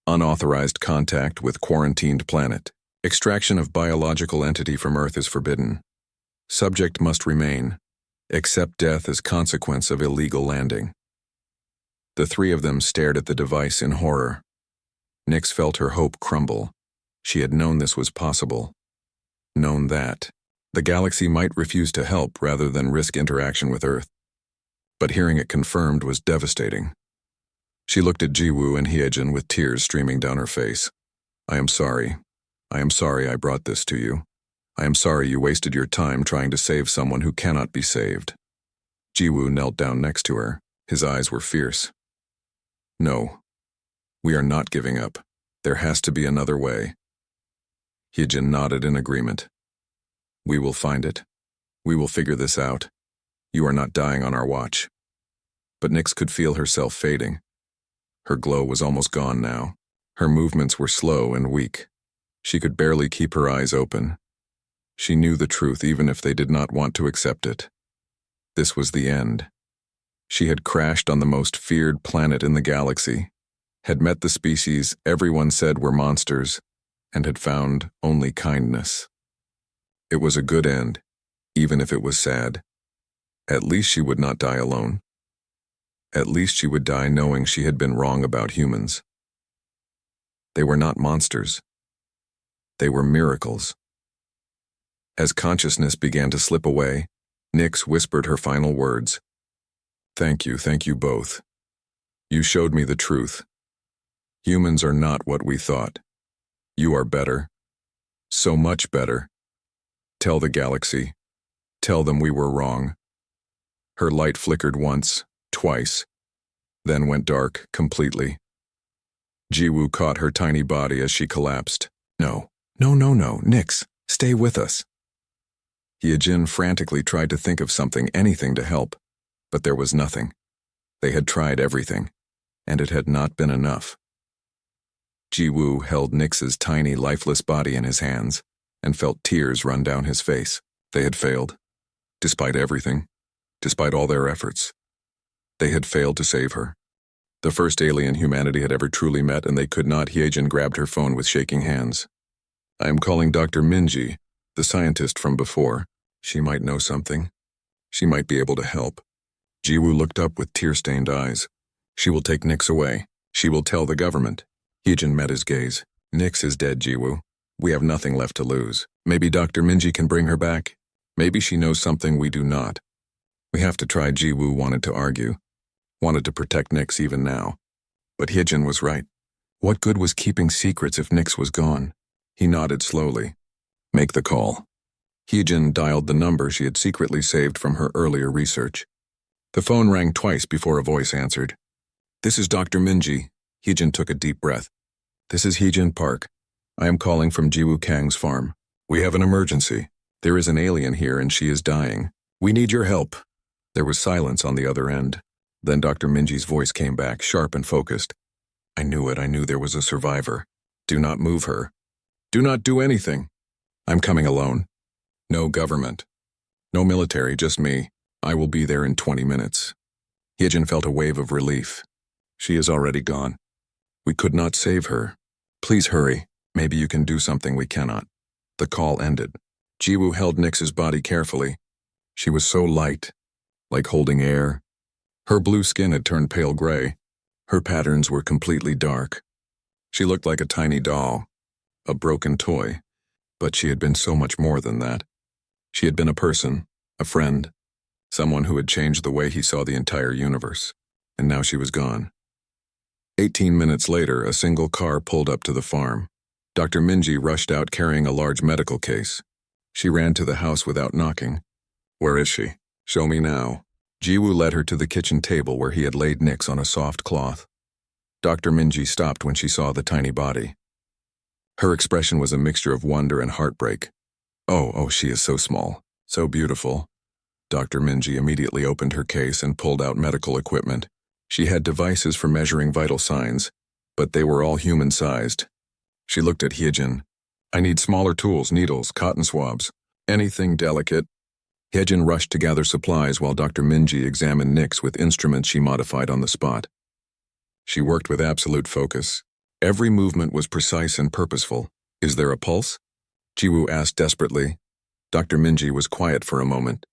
Unauthorized contact with quarantined planet. Extraction of biological entity from Earth is forbidden. Subject must remain. Accept death as consequence of illegal landing. The three of them stared at the device in horror. Nix felt her hope crumble. She had known this was possible. Known that the galaxy might refuse to help rather than risk interaction with Earth. But hearing it confirmed was devastating. She looked at Jiwoo and Hyejin with tears streaming down her face. I am sorry. I am sorry I brought this to you. I am sorry you wasted your time trying to save someone who cannot be saved. Jiwoo knelt down next to her. His eyes were fierce. No. We are not giving up. There has to be another way. Hyejin nodded in agreement. We will find it. We will figure this out. You are not dying on our watch. But Nix could feel herself fading. Her glow was almost gone now. Her movements were slow and weak. She could barely keep her eyes open. She knew the truth even if they did not want to accept it. This was the end. She had crashed on the most feared planet in the galaxy, had met the species everyone said were monsters, and had found only kindness. It was a good end, even if it was sad. At least she would not die alone. At least she would die knowing she had been wrong about humans. They were not monsters. They were miracles. As consciousness began to slip away, Nyx whispered her final words. Thank you both. You showed me the truth. Humans are not what we thought. You are better. So much better. Tell the galaxy. Tell them we were wrong. Her light flickered once, twice, then went dark completely. Jiwoo caught her tiny body as she collapsed. No, Nyx, stay with us. Hyejin frantically tried to think of something, anything to help, but there was nothing. They had tried everything, and it had not been enough. Jiwoo held Nyx's tiny, lifeless body in his hands and felt tears run down his face. They had failed. Despite everything, despite all their efforts, they had failed to save her. The first alien humanity had ever truly met, and they could not. Hyejin grabbed her phone with shaking hands. I am calling Dr. Minji, the scientist from before. She might know something. She might be able to help. Jiwoo looked up with tear-stained eyes. She will take Nyx away. She will tell the government. Hyejin met his gaze. Nyx is dead, Jiwoo. We have nothing left to lose. Maybe Dr. Minji can bring her back. Maybe she knows something we do not. We have to try. Jiwoo wanted to argue. Wanted to protect Nyx even now. But Hyejin was right. What good was keeping secrets if Nyx was gone? He nodded slowly. Make the call. Hyejin dialed the number she had secretly saved from her earlier research. The phone rang twice before a voice answered. This is Dr. Minji. Hyejin took a deep breath. This is Hyejin Park. I am calling from Jiwoo Kang's farm. We have an emergency. There is an alien here and she is dying. We need your help. There was silence on the other end. Then Dr. Minji's voice came back, sharp and focused. I knew it. I knew there was a survivor. Do not move her. Do not do anything. I'm coming alone. No government. No military, just me. I will be there in 20 minutes. Hyejin felt a wave of relief. She is already gone. We could not save her. Please hurry. Maybe you can do something we cannot. The call ended. Jiwoo held Nyx's body carefully. She was so light, like holding air. Her blue skin had turned pale gray. Her patterns were completely dark. She looked like a tiny doll, a broken toy, but she had been so much more than that. She had been a person, a friend, someone who had changed the way he saw the entire universe, and now she was gone. 18 minutes later, a single car pulled up to the farm. Dr. Minji rushed out carrying a large medical case. She ran to the house without knocking. Where is she? Show me now. Jiwoo led her to the kitchen table where he had laid Nyx on a soft cloth. Dr. Minji stopped when she saw the tiny body. Her expression was a mixture of wonder and heartbreak. Oh, she is so small, so beautiful. Dr. Minji immediately opened her case and pulled out medical equipment. She had devices for measuring vital signs, but they were all human-sized. She looked at Hyejin. I need smaller tools, needles, cotton swabs, anything delicate. Hyejin rushed to gather supplies while Dr. Minji examined Nyx with instruments she modified on the spot. She worked with absolute focus. Every movement was precise and purposeful. Is there a pulse? Jiwoo asked desperately. Dr. Minji was quiet for a moment.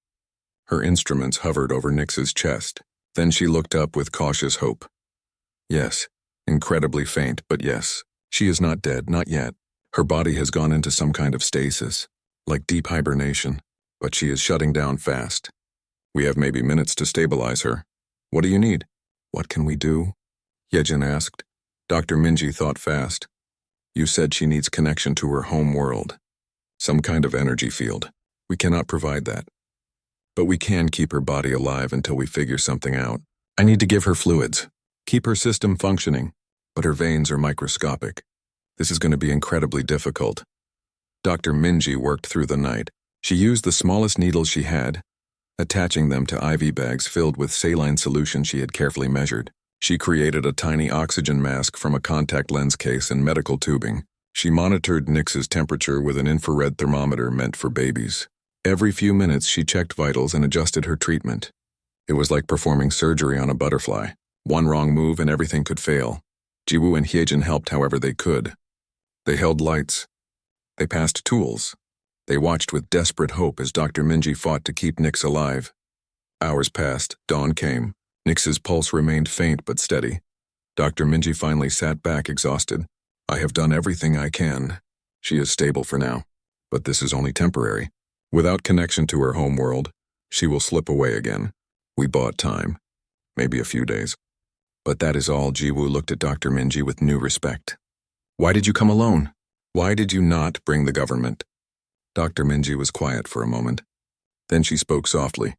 Her instruments hovered over Nyx's chest. Then she looked up with cautious hope. Yes, incredibly faint, but yes. She is not dead, not yet. Her body has gone into some kind of stasis, like deep hibernation, but she is shutting down fast. We have maybe minutes to stabilize her. What do you need? What can we do? Hyejin asked. Dr. Minji thought fast. You said she needs connection to her home world. Some kind of energy field. We cannot provide that. But we can keep her body alive until we figure something out. I need to give her fluids. Keep her system functioning. But her veins are microscopic. This is going to be incredibly difficult. Dr. Minji worked through the night. She used the smallest needles she had, attaching them to IV bags filled with saline solution she had carefully measured. She created a tiny oxygen mask from a contact lens case and medical tubing. She monitored Nyx's temperature with an infrared thermometer meant for babies. Every few minutes she checked vitals and adjusted her treatment. It was like performing surgery on a butterfly. One wrong move and everything could fail. Jiwoo and Hyejin helped however they could. They held lights. They passed tools. They watched with desperate hope as Dr. Minji fought to keep Nix alive. Hours passed, dawn came. Nix's pulse remained faint but steady. Dr. Minji finally sat back exhausted. I have done everything I can. She is stable for now, but this is only temporary. Without connection to her home world, she will slip away again. We bought time, maybe a few days. But that is all. Jiwoo looked at Dr. Minji with new respect. Why did you come alone? Why did you not bring the government? Dr. Minji was quiet for a moment. Then she spoke softly.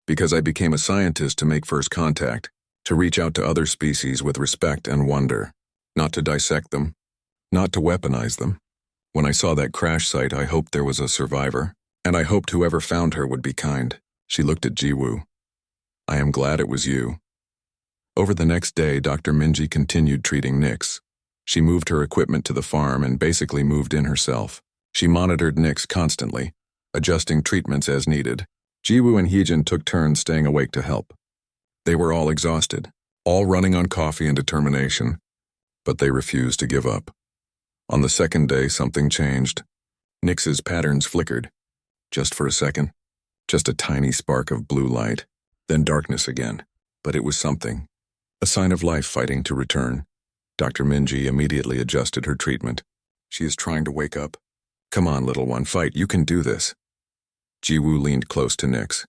Because I became a scientist to make first contact, to reach out to other species with respect and wonder, not to dissect them, not to weaponize them. When I saw that crash site, I hoped there was a survivor, and I hoped whoever found her would be kind. She looked at Jiwoo. I am glad it was you. Over the next day, Dr. Minji continued treating Nix. She moved her equipment to the farm and basically moved in herself. She monitored Nix constantly, adjusting treatments as needed. Jiwoo and Heejin took turns staying awake to help. They were all exhausted, all running on coffee and determination, but they refused to give up. On the second day, something changed. Nix's patterns flickered. Just for a second. Just a tiny spark of blue light. Then darkness again. But it was something. A sign of life fighting to return. Dr. Minji immediately adjusted her treatment. She is trying to wake up. Come on, little one, fight. You can do this. Jiwoo leaned close to Nix.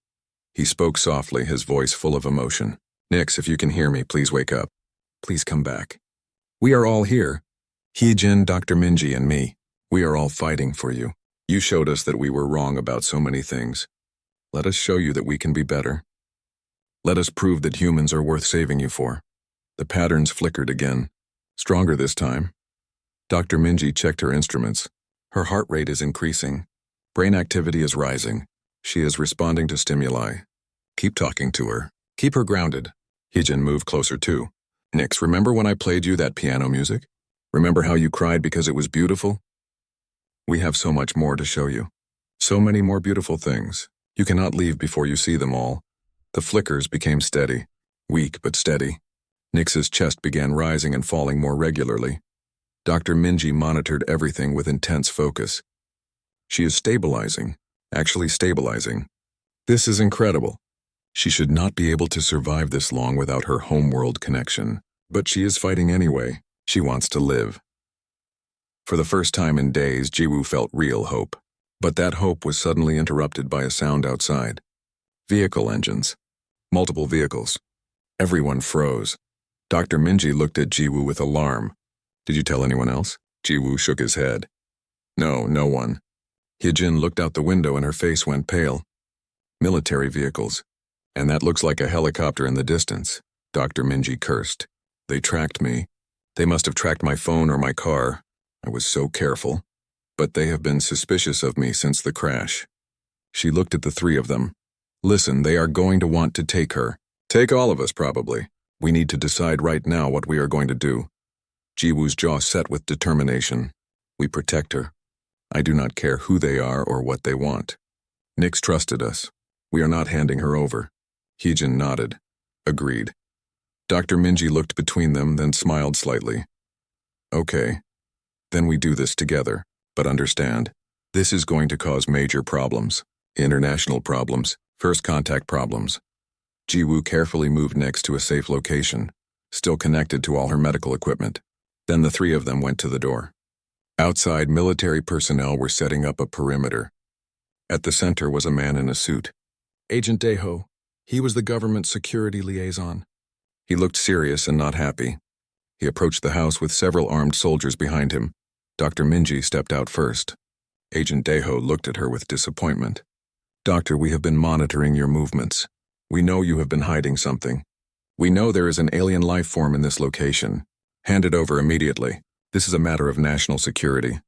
He spoke softly, his voice full of emotion. Nix, if you can hear me, please wake up. Please come back. We are all here. Heejin, Dr. Minji, and me. We are all fighting for you. You showed us that we were wrong about so many things. Let us show you that we can be better. Let us prove that humans are worth saving you for. The patterns flickered again. Stronger this time. Dr. Minji checked her instruments. Her heart rate is increasing. Brain activity is rising. She is responding to stimuli. Keep talking to her. Keep her grounded. Heejin moved closer too. Nix, remember when I played you that piano music? Remember how you cried because it was beautiful? We have so much more to show you. So many more beautiful things. You cannot leave before you see them all. The flickers became steady. Weak but steady. Nix's chest began rising and falling more regularly. Dr. Minji monitored everything with intense focus. She is stabilizing. Actually stabilizing. This is incredible. She should not be able to survive this long without her homeworld connection. But she is fighting anyway. She wants to live. For the first time in days, Jiwoo felt real hope. But that hope was suddenly interrupted by a sound outside. Vehicle engines. Multiple vehicles. Everyone froze. Dr. Minji looked at Jiwoo with alarm. Did you tell anyone else? Jiwoo shook his head. No, no one. Heejin looked out the window and her face went pale. Military vehicles. And that looks like a helicopter in the distance. Dr. Minji cursed. They tracked me. They must have tracked my phone or my car. I was so careful. But they have been suspicious of me since the crash. She looked at the three of them. Listen, they are going to want to take her. Take all of us, probably. We need to decide right now what we are going to do. Jiwoo's jaw set with determination. We protect her. I do not care who they are or what they want. Nix trusted us. We are not handing her over. Heejin nodded. Agreed. Dr. Minji looked between them, then smiled slightly. Okay. Then we do this together. But understand, this is going to cause major problems. International problems. First contact problems. Jiwoo carefully moved Nix to a safe location, still connected to all her medical equipment. Then the three of them went to the door. Outside, military personnel were setting up a perimeter. At the center was a man in a suit. Agent Daeho. He was the government security liaison. He looked serious and not happy. He approached the house with several armed soldiers behind him. Dr. Minji stepped out first. Agent Daeho looked at her with disappointment. Doctor, we have been monitoring your movements. We know you have been hiding something. We know there is an alien life form in this location. Hand it over immediately. This is a matter of national security.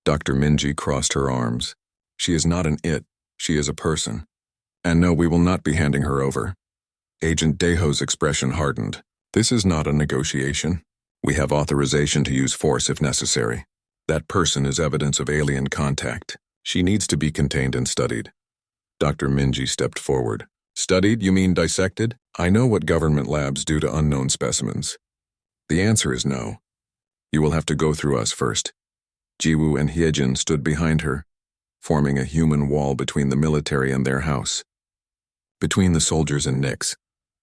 Dr. Minji crossed her arms. She is not an it. She is a person. And no, we will not be handing her over. Agent Daeho's expression hardened. This is not a negotiation. We have authorization to use force if necessary. That person is evidence of alien contact. She needs to be contained and studied. Dr. Minji stepped forward. Studied, you mean dissected? I know what government labs do to unknown specimens. The answer is no. You will have to go through us first. Jiwoo and Hyejin stood behind her, forming a human wall between the military and their house. Between the soldiers and Nyx,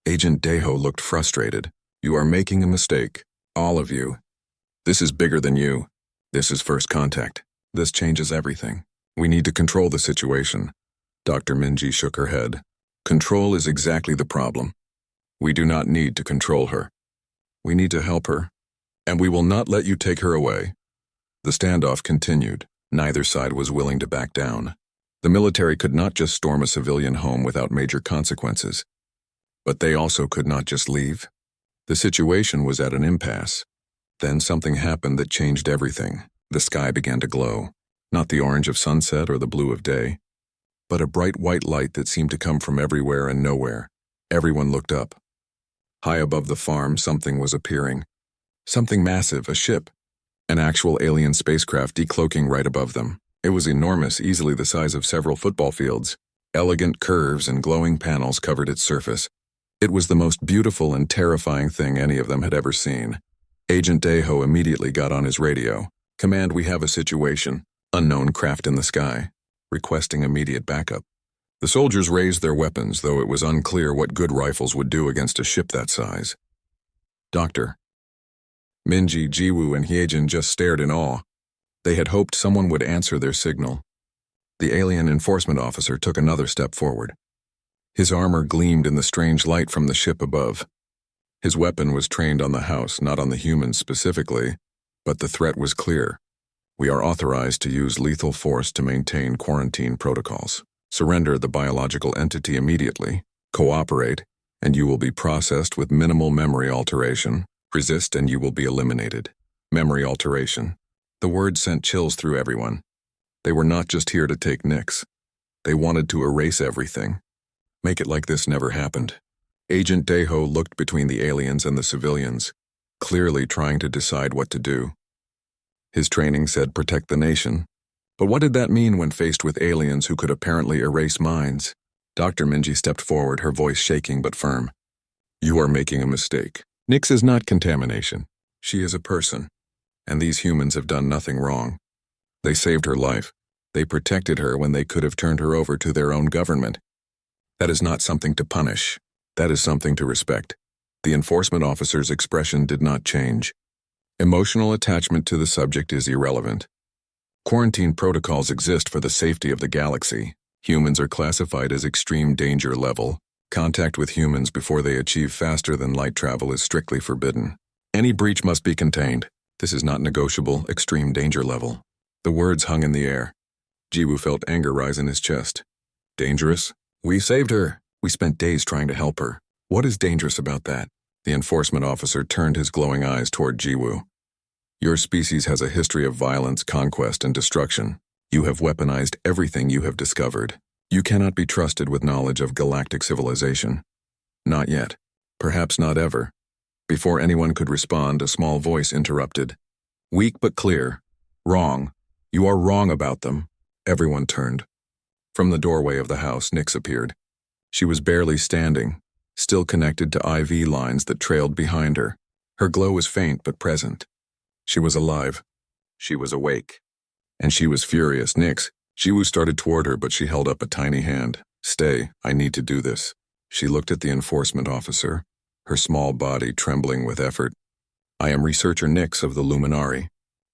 Agent Daeho looked frustrated. "You are making a mistake, all of you. This is bigger than you. This is first contact. This changes everything. We need to control the situation." Dr. Minji shook her head. "Control is exactly the problem. We do not need to control her. We need to help her, and we will not let you take her away." The standoff continued. Neither side was willing to back down. The military could not just storm a civilian home without major consequences. But they also could not just leave. The situation was at an impasse. Then something happened that changed everything. The sky began to glow. Not the orange of sunset or the blue of day, but a bright white light that seemed to come from everywhere and nowhere. Everyone looked up. High above the farm, something was appearing. Something massive, a ship. An actual alien spacecraft decloaking right above them. It was enormous, easily the size of several football fields. Elegant curves and glowing panels covered its surface. It was the most beautiful and terrifying thing any of them had ever seen. Agent Daeho immediately got on his radio. "Command, we have a situation. Unknown craft in the sky. Requesting immediate backup." The soldiers raised their weapons, though it was unclear what good rifles would do against a ship that size. "Doctor." Minji, Jiwoo, and Hyejin just stared in awe. They had hoped someone would answer their signal. The alien enforcement officer took another step forward. His armor gleamed in the strange light from the ship above. His weapon was trained on the house, not on the humans specifically, but the threat was clear. "We are authorized to use lethal force to maintain quarantine protocols. Surrender the biological entity immediately, cooperate, and you will be processed with minimal memory alteration. Resist and you will be eliminated." Memory alteration. The word sent chills through everyone. They were not just here to take Nyx. They wanted to erase everything. Make it like this never happened. Agent Daeho looked between the aliens and the civilians, clearly trying to decide what to do. His training said protect the nation. But what did that mean when faced with aliens who could apparently erase minds? Dr. Minji stepped forward, her voice shaking but firm. "You are making a mistake. Nyx is not contamination. She is a person. And these humans have done nothing wrong. They saved her life. They protected her when they could have turned her over to their own government. That is not something to punish. That is something to respect." The enforcement officer's expression did not change. Emotional attachment to the subject is irrelevant. Quarantine protocols exist for the safety of the galaxy. Humans are classified as extreme danger level. Contact with humans before they achieve faster than light travel is strictly forbidden. Any breach must be contained. This is not negotiable, extreme danger level. The words hung in the air. Jiwoo felt anger rise in his chest. Dangerous? We saved her. We spent days trying to help her. What is dangerous about that? The enforcement officer turned his glowing eyes toward Jiwoo. Your species has a history of violence, conquest, and destruction. You have weaponized everything you have discovered. You cannot be trusted with knowledge of galactic civilization. Not yet. Perhaps not ever. Before anyone could respond, a small voice interrupted. Weak but clear. Wrong. You are wrong about them. Everyone turned. From the doorway of the house, Nyx appeared. She was barely standing, still connected to IV lines that trailed behind her. Her glow was faint but present. She was alive. She was awake. And she was furious. Nyx. Jiwoo started toward her, but she held up a tiny hand. Stay, I need to do this. She looked at the enforcement officer, her small body trembling with effort. I am researcher Nyx of the Luminari.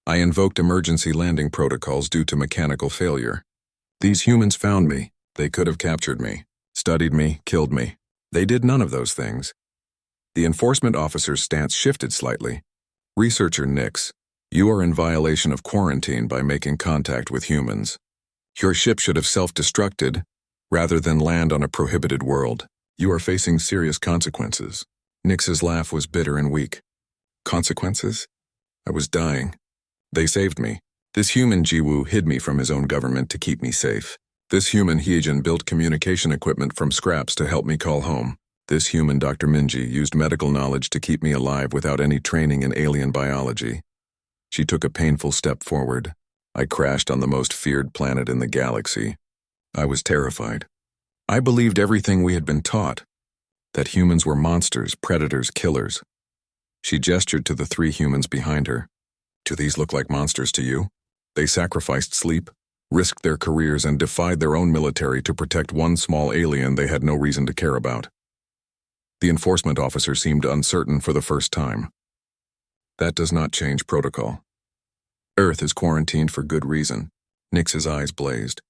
I invoked emergency landing protocols due to mechanical failure. These humans found me. They could have captured me, studied me, killed me. They did none of those things. The enforcement officer's stance shifted slightly. Researcher Nyx, you are in violation of quarantine by making contact with humans. Your ship should have self-destructed rather than land on a prohibited world. You are facing serious consequences. Nyx's laugh was bitter and weak. Consequences? I was dying. They saved me. This human Jiwoo hid me from his own government to keep me safe. This human Hyejin built communication equipment from scraps to help me call home. This human Dr. Minji used medical knowledge to keep me alive without any training in alien biology. She took a painful step forward. I crashed on the most feared planet in the galaxy. I was terrified. I believed everything we had been taught, that humans were monsters, predators, killers. She gestured to the three humans behind her. Do these look like monsters to you? They sacrificed sleep, risked their careers, and defied their own military to protect one small alien they had no reason to care about. The enforcement officer seemed uncertain for the first time. That does not change protocol. Earth is quarantined for good reason. Nix's eyes blazed.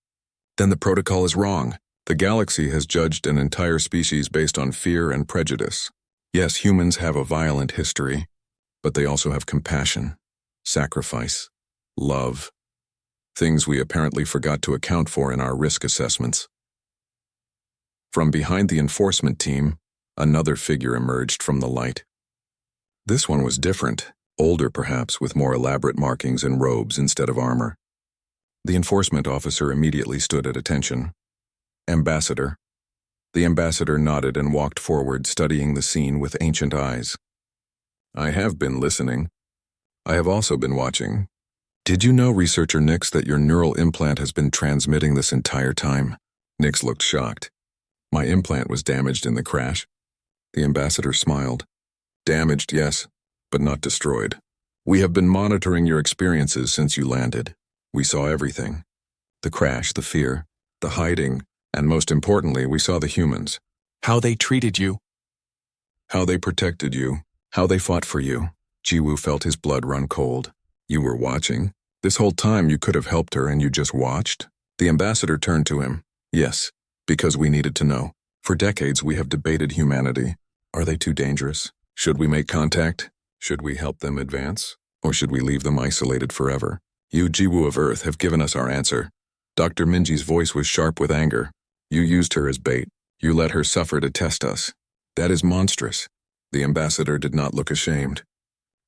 Then the protocol is wrong. The galaxy has judged an entire species based on fear and prejudice. Yes, humans have a violent history, but they also have compassion, sacrifice, love, things we apparently forgot to account for in our risk assessments. From behind the enforcement team, another figure emerged from the light. This one was different, older perhaps, with more elaborate markings and robes instead of armor. The enforcement officer immediately stood at attention. Ambassador. The ambassador nodded and walked forward, studying the scene with ancient eyes. I have been listening. I have also been watching. Did you know, researcher Nix, that your neural implant has been transmitting this entire time? Nix looked shocked. My implant was damaged in the crash. The ambassador smiled. Damaged, yes, but not destroyed. We have been monitoring your experiences since you landed. We saw everything. The crash, the fear, the hiding, and most importantly, we saw the humans. How they treated you. How they protected you. How they fought for you. Jiwoo felt his blood run cold. You were watching? This whole time you could have helped her and you just watched? The ambassador turned to him. Yes, because we needed to know. For decades we have debated humanity. Are they too dangerous? Should we make contact? Should we help them advance? Or should we leave them isolated forever? You, Jiwoo of Earth, have given us our answer. Dr. Minji's voice was sharp with anger. You used her as bait. You let her suffer to test us. That is monstrous. The ambassador did not look ashamed.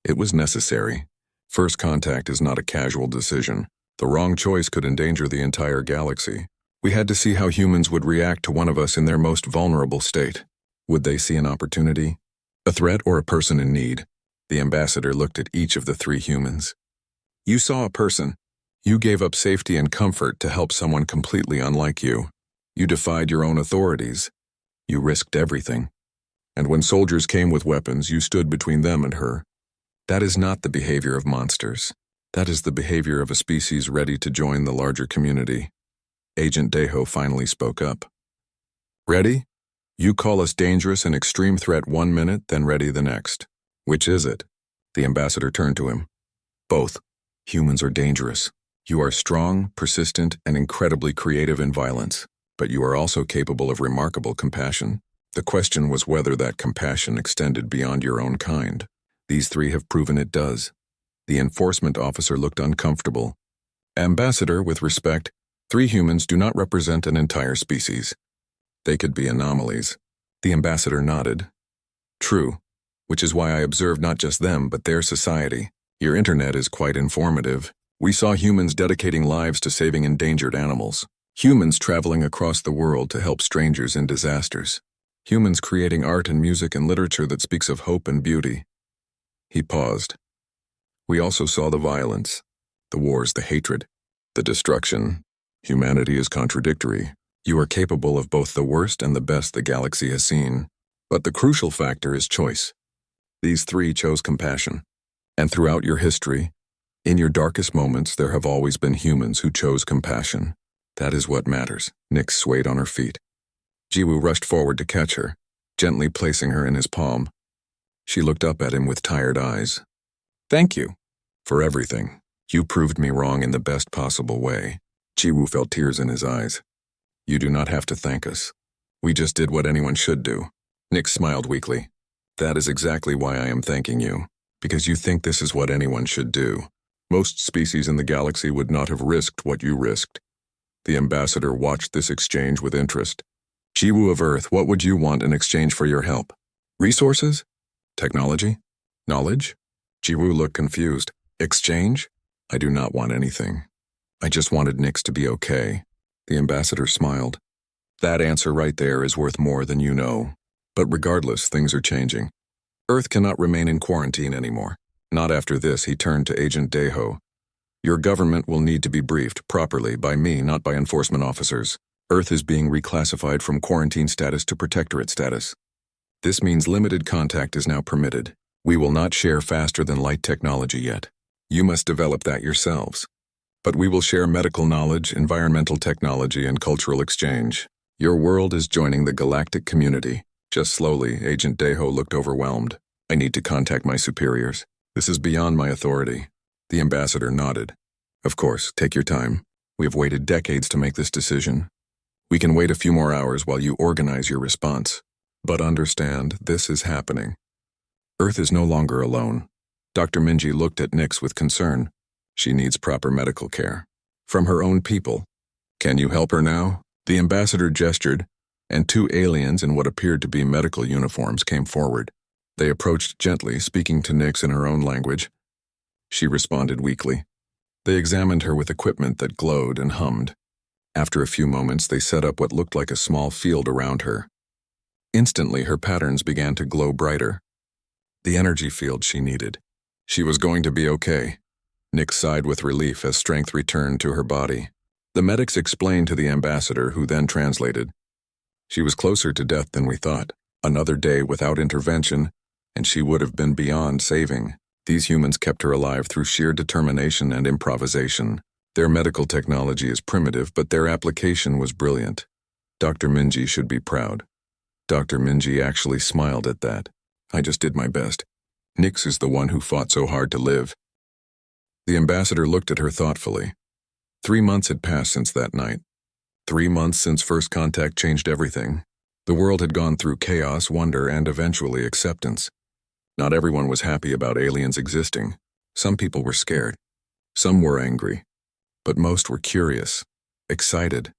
It was necessary. First contact is not a casual decision. The wrong choice could endanger the entire galaxy. We had to see how humans would react to one of us in their most vulnerable state. Would they see an opportunity? A threat or a person in need? The ambassador looked at each of the three humans. You saw a person. You gave up safety and comfort to help someone completely unlike you. You defied your own authorities. You risked everything. And when soldiers came with weapons, you stood between them and her. That is not the behavior of monsters. That is the behavior of a species ready to join the larger community. Agent Deho finally spoke up. Ready? You call us dangerous and extreme threat 1 minute, then ready the next. Which is it? The ambassador turned to him. Both. Humans are dangerous. You are strong, persistent, and incredibly creative in violence, but you are also capable of remarkable compassion. The question was whether that compassion extended beyond your own kind. These three have proven it does. The enforcement officer looked uncomfortable. Ambassador, with respect, 3 humans do not represent an entire species. They could be anomalies. The ambassador nodded. True, which is why I observed not just them, but their society. Your internet is quite informative. We saw humans dedicating lives to saving endangered animals. Humans traveling across the world to help strangers in disasters. Humans creating art and music and literature that speaks of hope and beauty. He paused. We also saw the violence, the wars, the hatred, the destruction. Humanity is contradictory. You are capable of both the worst and the best the galaxy has seen. But the crucial factor is choice. These 3 chose compassion. And throughout your history, in your darkest moments, there have always been humans who chose compassion. That is what matters. Nix swayed on her feet. Jiwoo rushed forward to catch her, gently placing her in his palm. She looked up at him with tired eyes. Thank you. For everything. You proved me wrong in the best possible way. Jiwoo felt tears in his eyes. You do not have to thank us. We just did what anyone should do. Nix smiled weakly. That is exactly why I am thanking you. Because you think this is what anyone should do. Most species in the galaxy would not have risked what you risked. The ambassador watched this exchange with interest. Jiwoo of Earth, what would you want in exchange for your help? Resources? Technology? Knowledge? Jiwoo looked confused. Exchange? I do not want anything. I just wanted Nix to be okay. The ambassador smiled. That answer right there is worth more than you know. But regardless, things are changing. Earth cannot remain in quarantine anymore. Not after this, he turned to Agent Deho. Your government will need to be briefed properly by me, not by enforcement officers. Earth is being reclassified from quarantine status to protectorate status. This means limited contact is now permitted. We will not share faster than light technology yet. You must develop that yourselves. But we will share medical knowledge, environmental technology, and cultural exchange. Your world is joining the galactic community. Just slowly, Agent Deho looked overwhelmed. I need to contact my superiors. This is beyond my authority. The ambassador nodded. Of course, take your time. We have waited decades to make this decision. We can wait a few more hours while you organize your response. But understand, this is happening. Earth is no longer alone. Dr. Minji looked at Nix with concern. She needs proper medical care. From her own people. Can you help her now? The ambassador gestured, and two aliens in what appeared to be medical uniforms came forward. They approached gently, speaking to Nix in her own language. She responded weakly. They examined her with equipment that glowed and hummed. After a few moments, they set up what looked like a small field around her. Instantly, her patterns began to glow brighter. The energy field she needed. She was going to be okay. Nix sighed with relief as strength returned to her body. The medics explained to the ambassador, who then translated. She was closer to death than we thought. Another day without intervention, and she would have been beyond saving. These humans kept her alive through sheer determination and improvisation. Their medical technology is primitive, but their application was brilliant. Dr. Minji should be proud. Dr. Minji actually smiled at that. I just did my best. Nix is the one who fought so hard to live. The ambassador looked at her thoughtfully. 3 months had passed since that night. 3 months since first contact changed everything. The world had gone through chaos, wonder, and eventually acceptance. Not everyone was happy about aliens existing. Some people were scared. Some were angry. But most were curious, excited,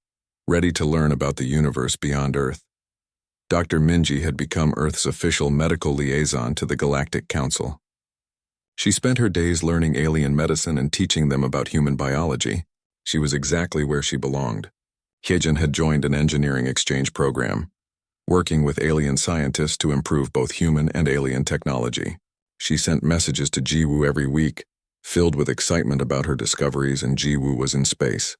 ready to learn about the universe beyond Earth. Dr. Minji had become Earth's official medical liaison to the Galactic Council. She spent her days learning alien medicine and teaching them about human biology. She was exactly where she belonged. Hyejin had joined an engineering exchange program, working with alien scientists to improve both human and alien technology. She sent messages to Jiwoo every week, filled with excitement about her discoveries, and Jiwoo was in space.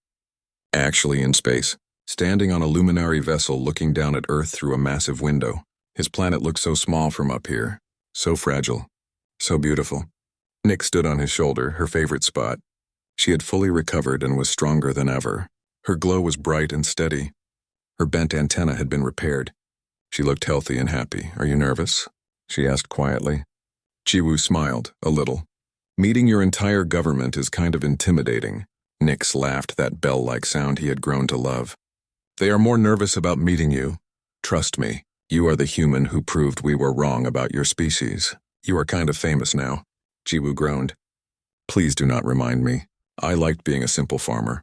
Actually in space, standing on a luminary vessel looking down at Earth through a massive window. His planet looked so small from up here, so fragile, so beautiful. Nick stood on his shoulder, her favorite spot. She had fully recovered and was stronger than ever. Her glow was bright and steady. Her bent antenna had been repaired. She looked healthy and happy. Are you nervous? She asked quietly. Jiwoo smiled, a little. Meeting your entire government is kind of intimidating. Nix laughed, that bell-like sound he had grown to love. They are more nervous about meeting you. Trust me, you are the human who proved we were wrong about your species. You are kind of famous now. Jiwoo groaned. Please do not remind me. I liked being a simple farmer.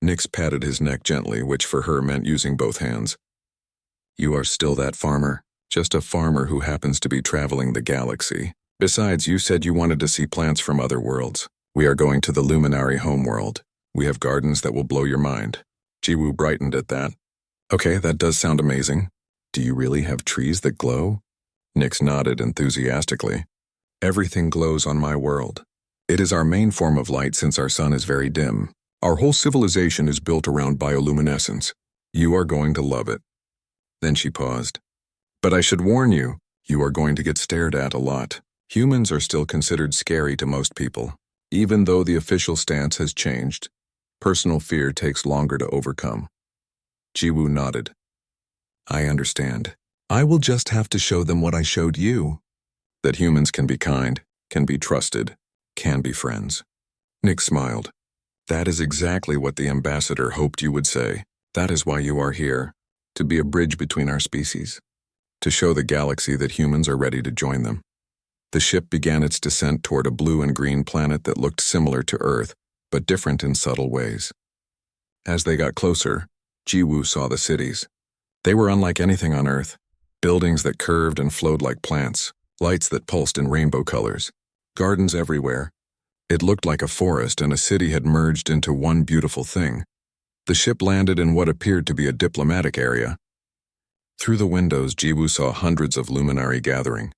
Nix patted his neck gently, which for her meant using both hands. You are still that farmer, just a farmer who happens to be traveling the galaxy. Besides, you said you wanted to see plants from other worlds. We are going to the Luminary homeworld. We have gardens that will blow your mind. Jiwoo brightened at that. Okay, that does sound amazing. Do you really have trees that glow? Nix nodded enthusiastically. Everything glows on my world. It is our main form of light since our sun is very dim. Our whole civilization is built around bioluminescence. You are going to love it. Then she paused. But I should warn you, you are going to get stared at a lot. Humans are still considered scary to most people. Even though the official stance has changed, personal fear takes longer to overcome. Jiwoo nodded. I understand. I will just have to show them what I showed you. That humans can be kind, can be trusted, can be friends. Nick smiled. That is exactly what the ambassador hoped you would say. That is why you are here, to be a bridge between our species, to show the galaxy that humans are ready to join them. The ship began its descent toward a blue and green planet that looked similar to Earth, but different in subtle ways. As they got closer, Jiwoo saw the cities. They were unlike anything on Earth. Buildings that curved and flowed like plants, lights that pulsed in rainbow colors, gardens everywhere. It looked like a forest, and a city had merged into one beautiful thing. The ship landed in what appeared to be a diplomatic area. Through the windows, Jiwoo saw hundreds of luminary gathering.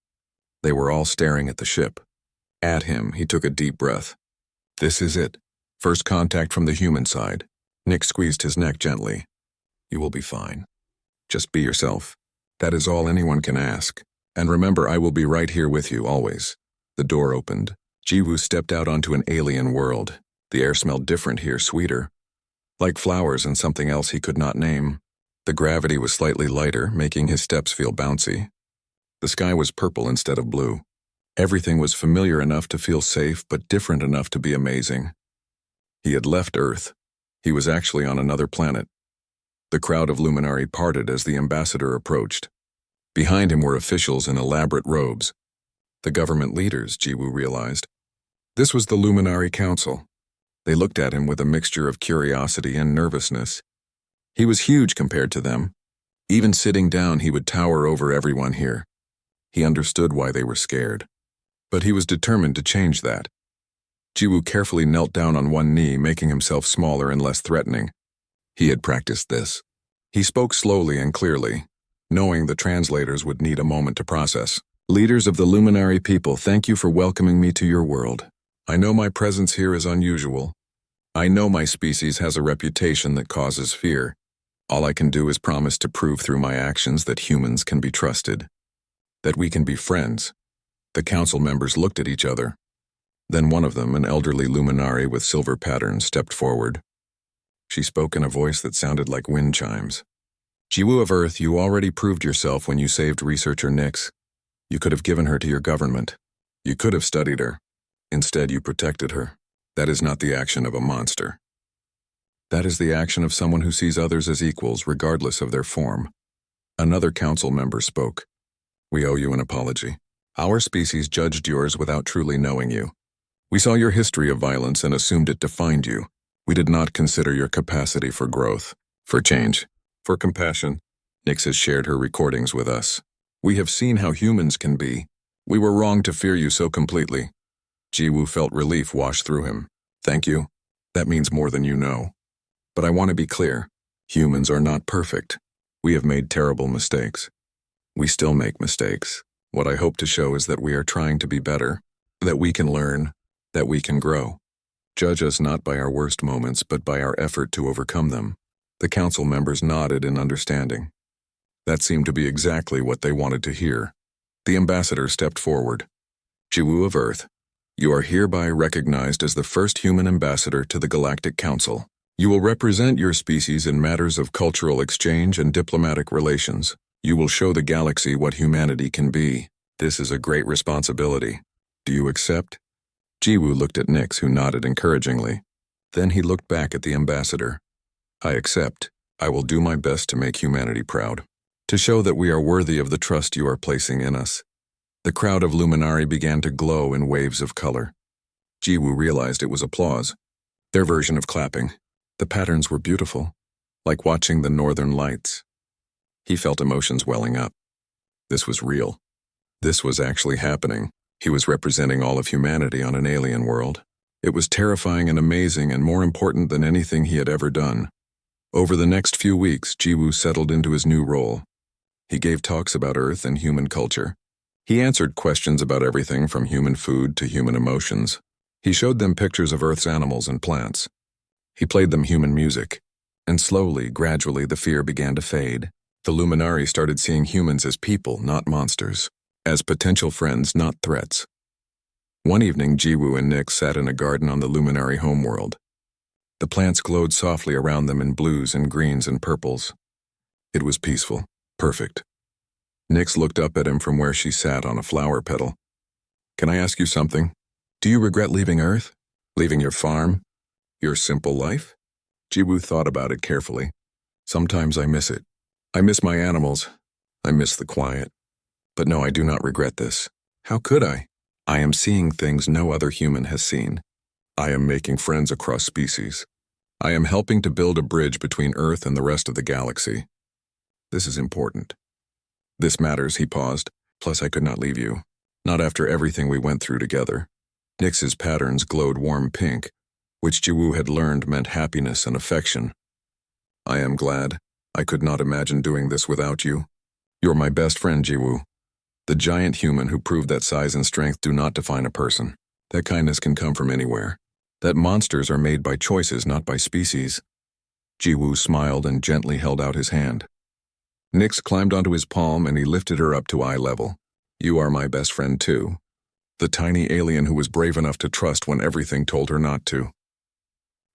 They were all staring at the ship. At him, he took a deep breath. This is it. First contact from the human side. Nick squeezed his neck gently. You will be fine. Just be yourself. That is all anyone can ask. And remember, I will be right here with you, always. The door opened. Jiwoo stepped out onto an alien world. The air smelled different here, sweeter, like flowers and something else he could not name. The gravity was slightly lighter, making his steps feel bouncy. The sky was purple instead of blue. Everything was familiar enough to feel safe, but different enough to be amazing. He had left Earth. He was actually on another planet. The crowd of luminari parted as the ambassador approached. Behind him were officials in elaborate robes. The government leaders, Jiwoo realized. This was the Luminari Council. They looked at him with a mixture of curiosity and nervousness. He was huge compared to them. Even sitting down, he would tower over everyone here. He understood why they were scared. But he was determined to change that. Jiwoo carefully knelt down on one knee, making himself smaller and less threatening. He had practiced this. He spoke slowly and clearly, knowing the translators would need a moment to process. Leaders of the Luminari people, thank you for welcoming me to your world. I know my presence here is unusual. I know my species has a reputation that causes fear. All I can do is promise to prove through my actions that humans can be trusted. That we can be friends. The council members looked at each other. Then one of them, an elderly luminari with silver patterns, stepped forward. She spoke in a voice that sounded like wind chimes. Jiwoo of Earth, you already proved yourself when you saved researcher Nyx. You could have given her to your government. You could have studied her. Instead, you protected her. That is not the action of a monster. That is the action of someone who sees others as equals, regardless of their form. Another council member spoke. We owe you an apology. Our species judged yours without truly knowing you. We saw your history of violence and assumed it defined you. We did not consider your capacity for growth, for change, for compassion. Nyx has shared her recordings with us. We have seen how humans can be. We were wrong to fear you so completely. Jiwoo felt relief wash through him. Thank you. That means more than you know. But I want to be clear. Humans are not perfect. We have made terrible mistakes. We still make mistakes. What I hope to show is that we are trying to be better, that we can learn, that we can grow. Judge us not by our worst moments, but by our effort to overcome them. The council members nodded in understanding. That seemed to be exactly what they wanted to hear. The ambassador stepped forward. Jiwoo of Earth, you are hereby recognized as the first human ambassador to the Galactic Council. You will represent your species in matters of cultural exchange and diplomatic relations. You will show the galaxy what humanity can be. This is a great responsibility. Do you accept? Jiwoo looked at Nyx, who nodded encouragingly. Then he looked back at the ambassador. I accept. I will do my best to make humanity proud. To show that we are worthy of the trust you are placing in us. The crowd of luminari began to glow in waves of color. Jiwoo realized it was applause. Their version of clapping. The patterns were beautiful, like watching the northern lights. He felt emotions welling up. This was real. This was actually happening. He was representing all of humanity on an alien world. It was terrifying and amazing and more important than anything he had ever done. Over the next few weeks, Jiwoo settled into his new role. He gave talks about Earth and human culture. He answered questions about everything from human food to human emotions. He showed them pictures of Earth's animals and plants. He played them human music. And slowly, gradually, the fear began to fade. The Luminari started seeing humans as people, not monsters. As potential friends, not threats. One evening, Jiwoo and Nyx sat in a garden on the Luminari homeworld. The plants glowed softly around them in blues and greens and purples. It was peaceful, perfect. Nyx looked up at him from where she sat on a flower petal. Can I ask you something? Do you regret leaving Earth? Leaving your farm? Your simple life? Jiwoo thought about it carefully. Sometimes I miss it. I miss my animals. I miss the quiet. But no, I do not regret this. How could I? I am seeing things no other human has seen. I am making friends across species. I am helping to build a bridge between Earth and the rest of the galaxy. This is important. This matters, he paused. Plus, I could not leave you. Not after everything we went through together. Nyx's patterns glowed warm pink, which Jiwoo had learned meant happiness and affection. I am glad. I could not imagine doing this without you. You're my best friend, Jiwoo. The giant human who proved that size and strength do not define a person. That kindness can come from anywhere. That monsters are made by choices, not by species. Jiwoo smiled and gently held out his hand. Nyx climbed onto his palm and he lifted her up to eye level. You are my best friend too. The tiny alien who was brave enough to trust when everything told her not to.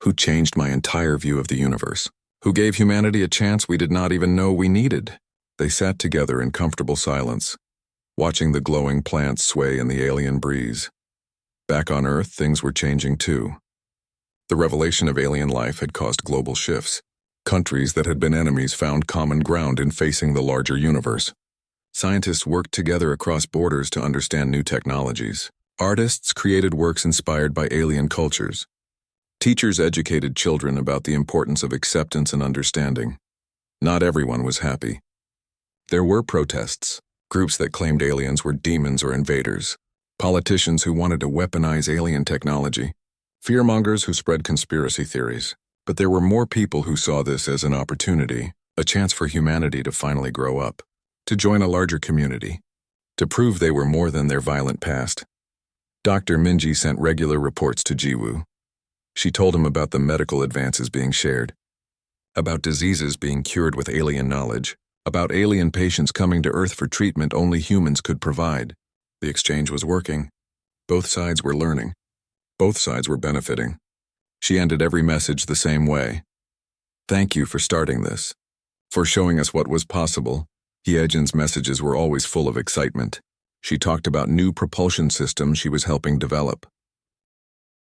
who changed my entire view of the universe, who gave humanity a chance we did not even know we needed. They sat together in comfortable silence, watching the glowing plants sway in the alien breeze. Back on Earth, things were changing too. The revelation of alien life had caused global shifts. Countries that had been enemies found common ground in facing the larger universe. Scientists worked together across borders to understand new technologies. Artists created works inspired by alien cultures. Teachers educated children about the importance of acceptance and understanding. Not everyone was happy. There were protests, groups that claimed aliens were demons or invaders, politicians who wanted to weaponize alien technology, fearmongers who spread conspiracy theories. But there were more people who saw this as an opportunity, a chance for humanity to finally grow up, to join a larger community, to prove they were more than their violent past. Dr. Minji sent regular reports to Jiwoo. She told him about the medical advances being shared, about diseases being cured with alien knowledge, about alien patients coming to Earth for treatment only humans could provide. The exchange was working. Both sides were learning. Both sides were benefiting. She ended every message the same way. Thank you for starting this, for showing us what was possible. Hyejin's messages were always full of excitement. She talked about new propulsion systems she was helping develop,